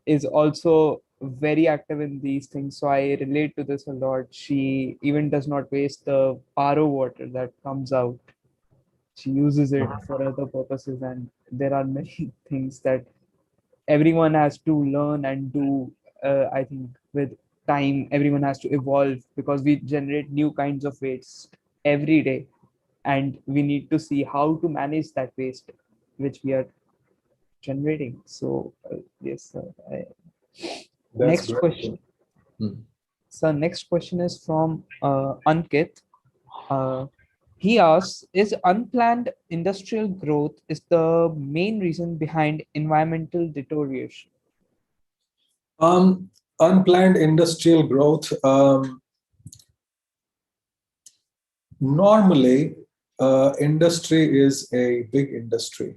is also very active in these things, so I relate to this a lot. She even does not waste the RO water that comes out. She uses it for other purposes, and there are many things that everyone has to learn and do. I think with time everyone has to evolve, because we generate new kinds of waste every day, and we need to see how to manage that waste which we are generating. So yes, That's next great. question. So next question is from Ankit. uh, he asks, is unplanned industrial growth is the main reason behind environmental deterioration? Unplanned industrial growth. Normally, industry is a big industry.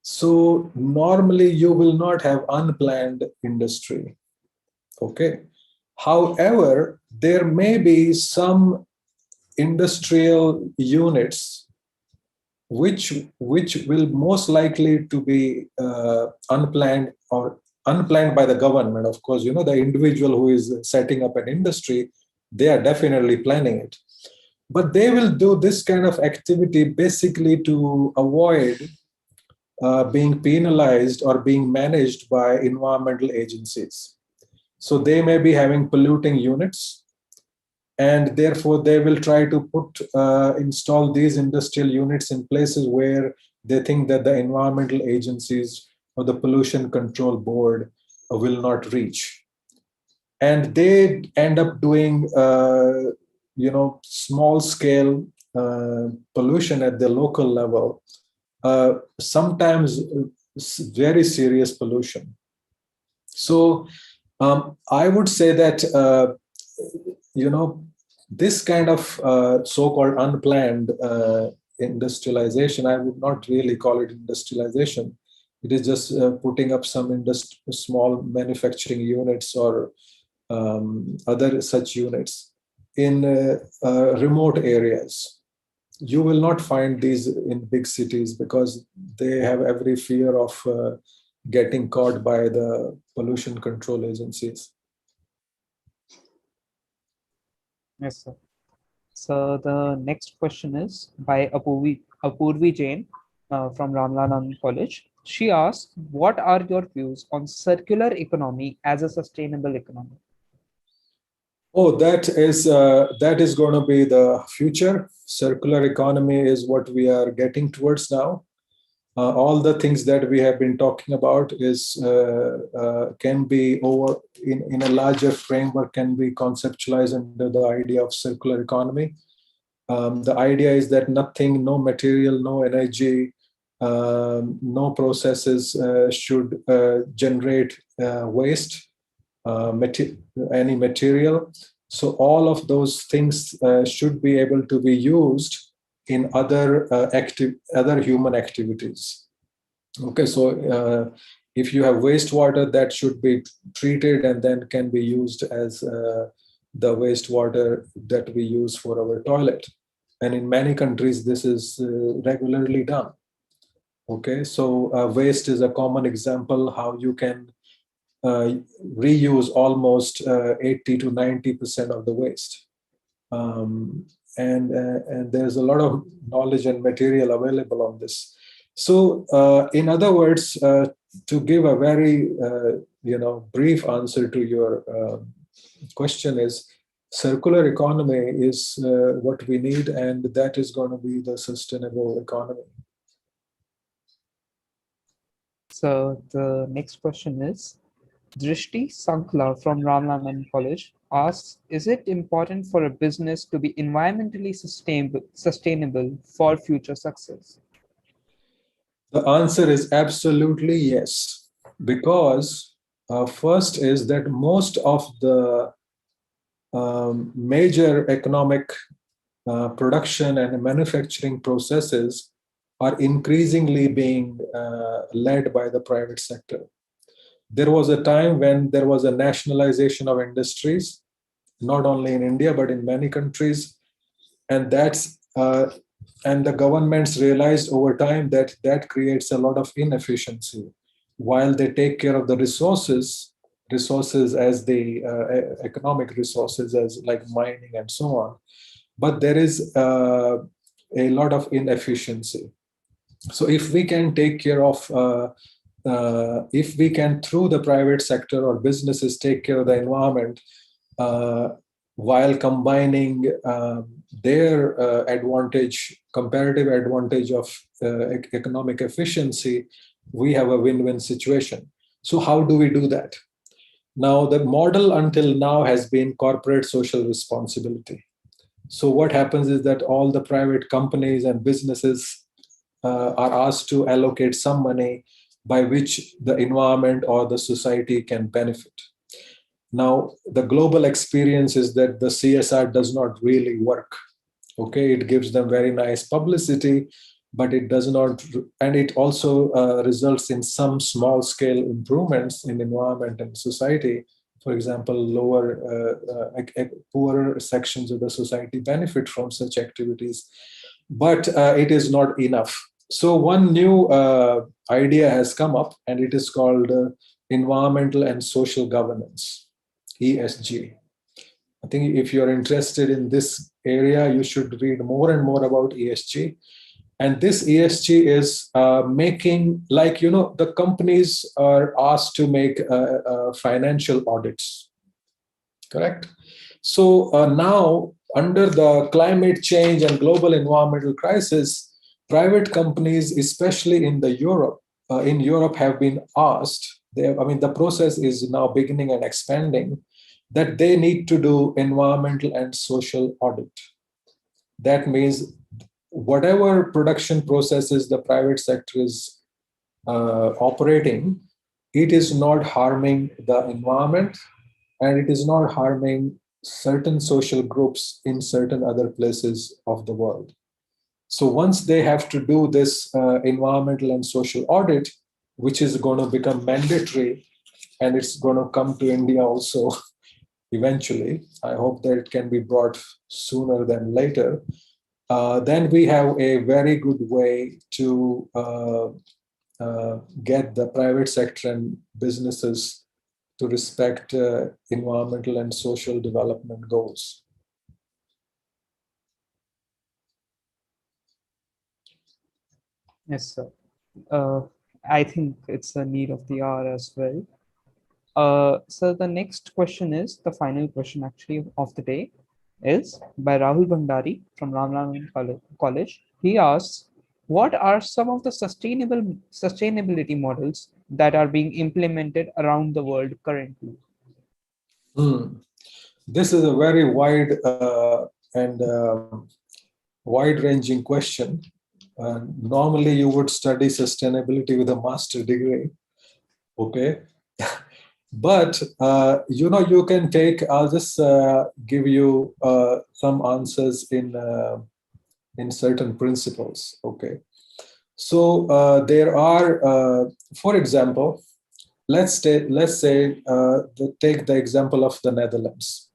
So normally you will not have unplanned industry. Okay. However, there may be some industrial units which will most likely to be unplanned, or unplanned by the government. Of course, the individual who is setting up an industry, they are definitely planning it, but they will do this kind of activity basically to avoid being penalized or being managed by environmental agencies. So they may be having polluting units, and therefore they will try to install these industrial units in places where they think that the environmental agencies or the pollution control board will not reach, and they end up doing small scale pollution at the local level, sometimes very serious pollution. So I would say that this kind of so-called unplanned industrialization, I would not really call it industrialization. It is just putting up some small manufacturing units or other such units in remote areas. You will not find these in big cities because they have every fear of getting caught by the pollution control agencies. Yes, sir. So the next question is by Apurvi Jain from Ramlal Anand College. She asks, what are your views on circular economy as a sustainable economy? Oh, that is going to be the future. Circular economy is what we are getting towards now. All the things that we have been talking about can be over in a larger framework, can be conceptualized under the idea of circular economy. The idea is that nothing, no material, no energy, no processes should generate waste, any material. So all of those things should be able to be used in other human activities. Okay, so if you have wastewater, that should be treated and then can be used as the wastewater that we use for our toilet. And in many countries, this is regularly done. Okay, so waste is a common example how you can reuse almost 80 to 90% of the waste. And there's a lot of knowledge and material available on this. So in other words, to give a very brief answer to your question is, circular economy is what we need, and that is going to be the sustainable economy. So the next question is Drishti Sankla from Ramlanand College asks, is it important for a business to be environmentally sustainable for future success? The answer is absolutely yes, because First is that most of the major economic production and manufacturing processes are increasingly being led by the private sector. There was a time when there was a nationalization of industries, not only in India, but in many countries. And and the governments realized over time that that creates a lot of inefficiency. While they take care of the resources as the economic resources, as like mining and so on, but there is a lot of inefficiency. So if we can take care of if we can, through the private sector or businesses, take care of the environment while combining their comparative advantage of economic efficiency, we have a win-win situation. So how do we do that? Now, the model until now has been corporate social responsibility. So what happens is that all the private companies and businesses are asked to allocate some money by which the environment or the society can benefit. Now, the global experience is that the CSR does not really work. Okay, it gives them very nice publicity, but it does not, and it also results in some small scale improvements in environment and society. For example, poorer sections of the society benefit from such activities, but it is not enough. So one new idea has come up, and it is called environmental and social governance, ESG. I think if you're interested in this area, you should read more and more about ESG. And this ESG is making, like, the companies are asked to make financial audits, correct? So now, under the climate change and global environmental crisis, private companies, especially in Europe, have been asked. The process is now beginning and expanding, that they need to do environmental and social audit. That means whatever production processes the private sector is operating, it is not harming the environment, and it is not harming certain social groups in certain other places of the world. So once they have to do this environmental and social audit, which is going to become mandatory, and it's going to come to India also eventually, I hope that it can be brought sooner than later, then we have a very good way to get the private sector and businesses to respect environmental and social development goals. Yes, sir. I think it's a need of the hour as well. So the next question is, the final question actually of the day, is by Rahul Bhandari from Ramlan College. He asks, what are some of the sustainability models that are being implemented around the world currently? This is a very wide and wide-ranging question. Normally, you would study sustainability with a master's degree, okay? But you can take. I'll just give you some answers in certain principles, okay? So there are, for example, let's say take the example of the Netherlands.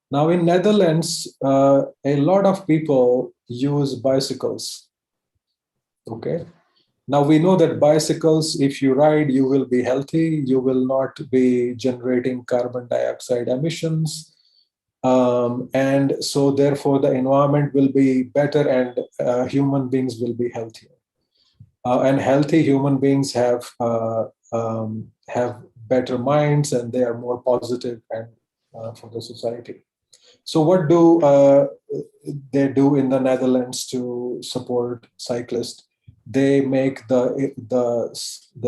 Now in Netherlands, a lot of people use bicycles, okay? Now we know that bicycles, if you ride, you will be healthy, you will not be generating carbon dioxide emissions. And so therefore the environment will be better, and human beings will be healthier. And healthy human beings have better minds, and they are more positive and for the society. So what do they do in the Netherlands to support cyclists? They make the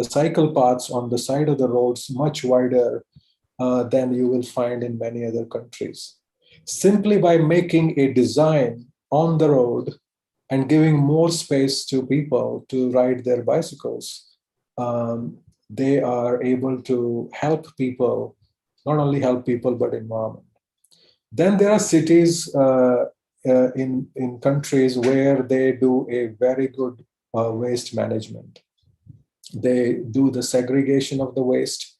cycle paths on the side of the roads much wider than you will find in many other countries. Simply by making a design on the road and giving more space to people to ride their bicycles, they are able to help people, not only help people, but environment. Then there are cities in countries where they do a very good waste management. They do the segregation of the waste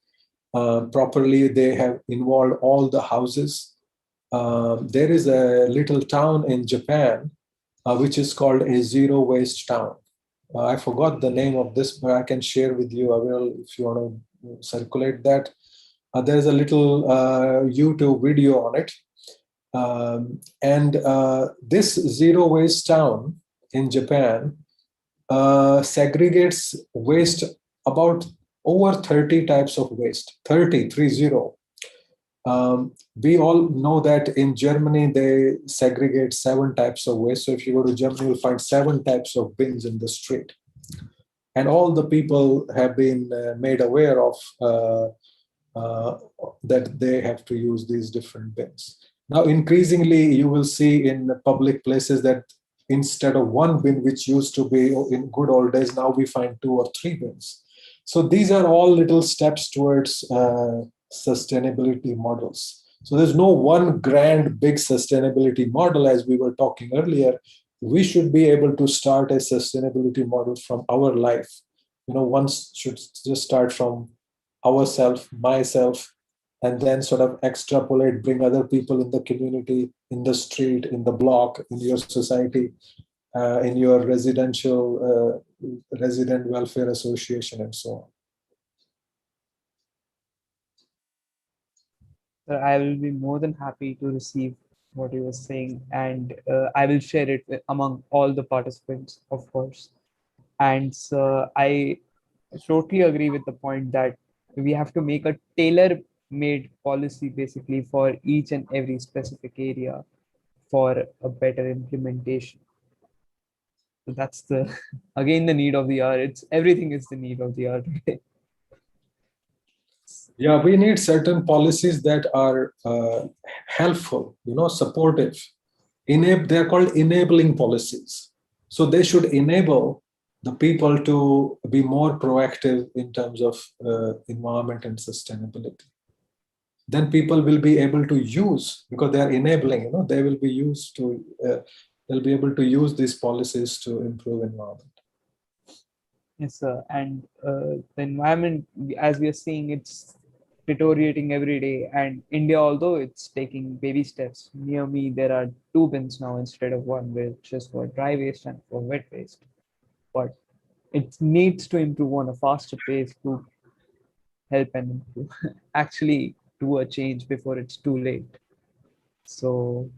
properly. They have involved all the houses. There is a little town in Japan which is called a zero waste town. I forgot the name of this, but I can share with you. I will, if you want to circulate that. There's a little YouTube video on it. And this zero waste town in Japan segregates waste about over 30 types of waste, 30. We all know that in Germany, they segregate 7 types of waste. So if you go to Germany, you'll find 7 types of bins in the street. And all the people have been made aware of that they have to use these different bins. Now, increasingly, you will see in public places that instead of 1 bin, which used to be in good old days, now we find 2 or 3 bins. So these are all little steps towards sustainability models. So there's no one grand big sustainability model, as we were talking earlier. We should be able to start a sustainability model from our life. One should just start from ourself, myself, and then sort of extrapolate, bring other people in the community, in the street, in the block, in your society, in your resident welfare association, and so on. I will be more than happy to receive what you were saying, and I will share it among all the participants, of course. And I totally agree with the point that we have to make a tailor-made policy basically for each and every specific area for a better implementation. So that's again the need of the hour. Everything is the need of the hour today. Yeah, we need certain policies that are helpful, supportive. They're called enabling policies. So they should enable the people to be more proactive in terms of environment and sustainability. Then people will be able to use, because they are enabling, they will be used to, they'll be able to use these policies to improve environment. Yes, sir. And the environment, as we are seeing, it's deteriorating every day. And India, although it's taking baby steps, near me there are 2 bins now instead of 1, which is for dry waste and for wet waste. But it needs to improve on a faster pace to help and improve. Actually do a change before it's too late. So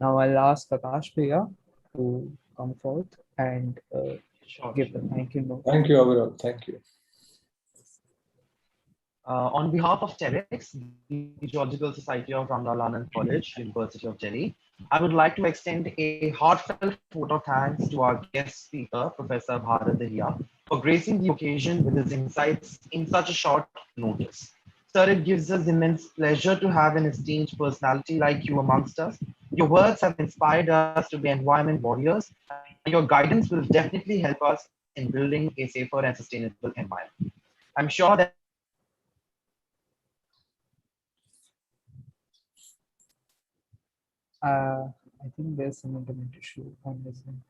now I'll ask Akash Bhaiya to come forth and give the thank you note. Thank you, Aviral. Thank you. On behalf of Terre-X, the Geological Society of Ramlal Anand College, University of Delhi, I would like to extend a heartfelt vote of thanks to our guest speaker, Professor Bharat Dahiya, for gracing the occasion with his insights in such a short notice. Sir, it gives us immense pleasure to have an esteemed personality like you amongst us. Your words have inspired us to be environment warriors, and your guidance will definitely help us in building a safer and sustainable environment. I'm sure that I think there's some internet issue on this end.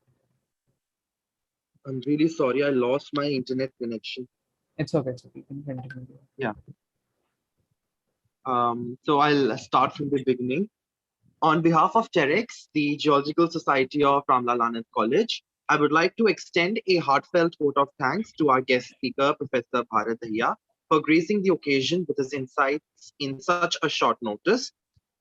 I'm really sorry, I lost my internet connection. It's okay, you can continue. Yeah. So I'll start from the beginning. On behalf of Terre-X, the Geological Society of Ramlal Anand College, I would like to extend a heartfelt vote of thanks to our guest speaker, Professor Bharat Dahiya, for gracing the occasion with his insights in such a short notice.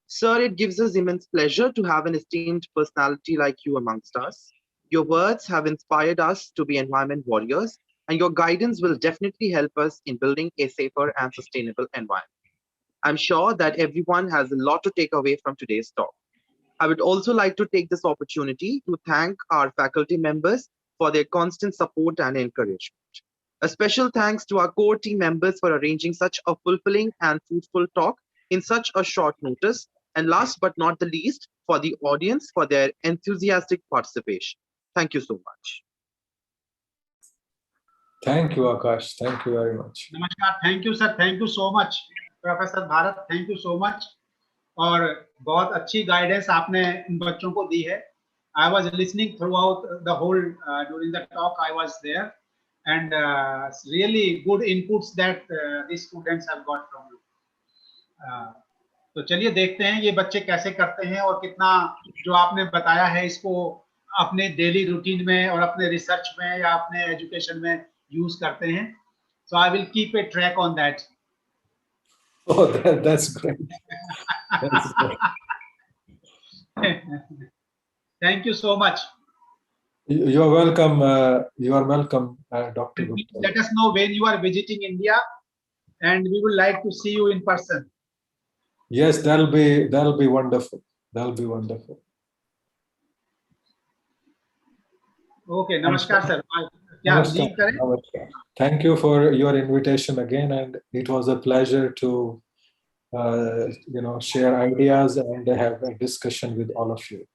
Sir, it gives us immense pleasure to have an esteemed personality like you amongst us. Your words have inspired us to be environment warriors, and your guidance will definitely help us in building a safer and sustainable environment. I'm sure that everyone has a lot to take away from today's talk. I would also like to take this opportunity to thank our faculty members for their constant support and encouragement. A special thanks to our core team members for arranging such a fulfilling and fruitful talk in such a short notice. And last but not the least, for the audience for their enthusiastic participation. Thank you so much. Thank you, Akash. Thank you very much. नमस्कार. Thank you, sir. Thank you so much, Professor Bharat. Thank you so much. और बहुत अच्छी guidance आपने इन बच्चों को दी है. I was listening throughout the whole during the talk. I was there, and really good inputs that these students have got from you. तो चलिए देखते हैं ये बच्चे कैसे करते हैं और कितना जो आपने बताया है इसको अपने डेली रूटीन में और अपने रिसर्च में या अपने एजुकेशन में यूज करते हैं. So I will keep a track on that. Oh, that's great. That's great. Thank you so much. You are welcome. You are welcome, Dr. Gupta. Let us know when you are visiting India, and we would like to see you in person. Yes, that'll be wonderful. That'll be wonderful. Okay, namaskar, sir. क्या leave करें? Namaskar. Thank you for your invitation again, and it was a pleasure to share ideas and have a discussion with all of you.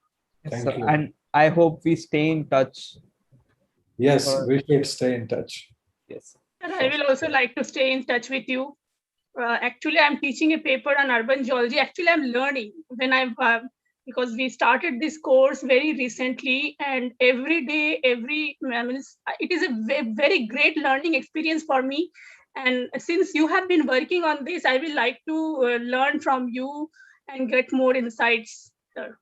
Thank you. And I hope we stay in touch. Yes, we should stay in touch. Yes. And I will also like to stay in touch with you. Actually, I'm teaching a paper on urban geology. Actually, I'm learning when I'm because we started this course very recently, and every day, it is a very great learning experience for me. And since you have been working on this, I will like to learn from you and get more insights, sir.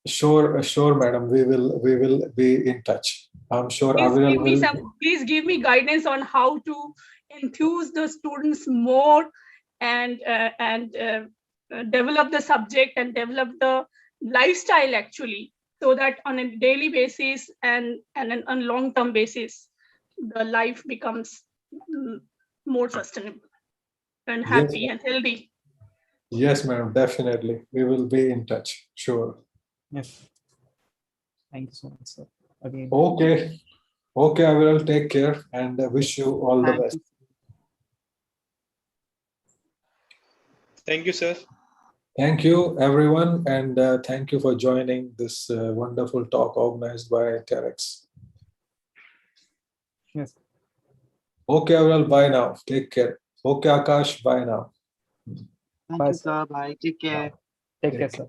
Sure, madam. We will be in touch. I'm sure. Please give me guidance on how to enthuse the students more and develop the subject and develop the lifestyle actually, so that on a daily basis and on long-term basis, the life becomes more sustainable and happy and healthy. Yes, madam. Definitely. We will be in touch. Sure. Yes. Thank you so much, sir. Again. Okay. I will take care and wish you all the best. Thank you, sir. Thank you, everyone, and thank you for joining this wonderful talk organized by Terre-X. Yes. Okay, Avril, bye now. Take care. Okay, Akash, bye now. Thank you, sir. Bye. Take care. Take care, sir.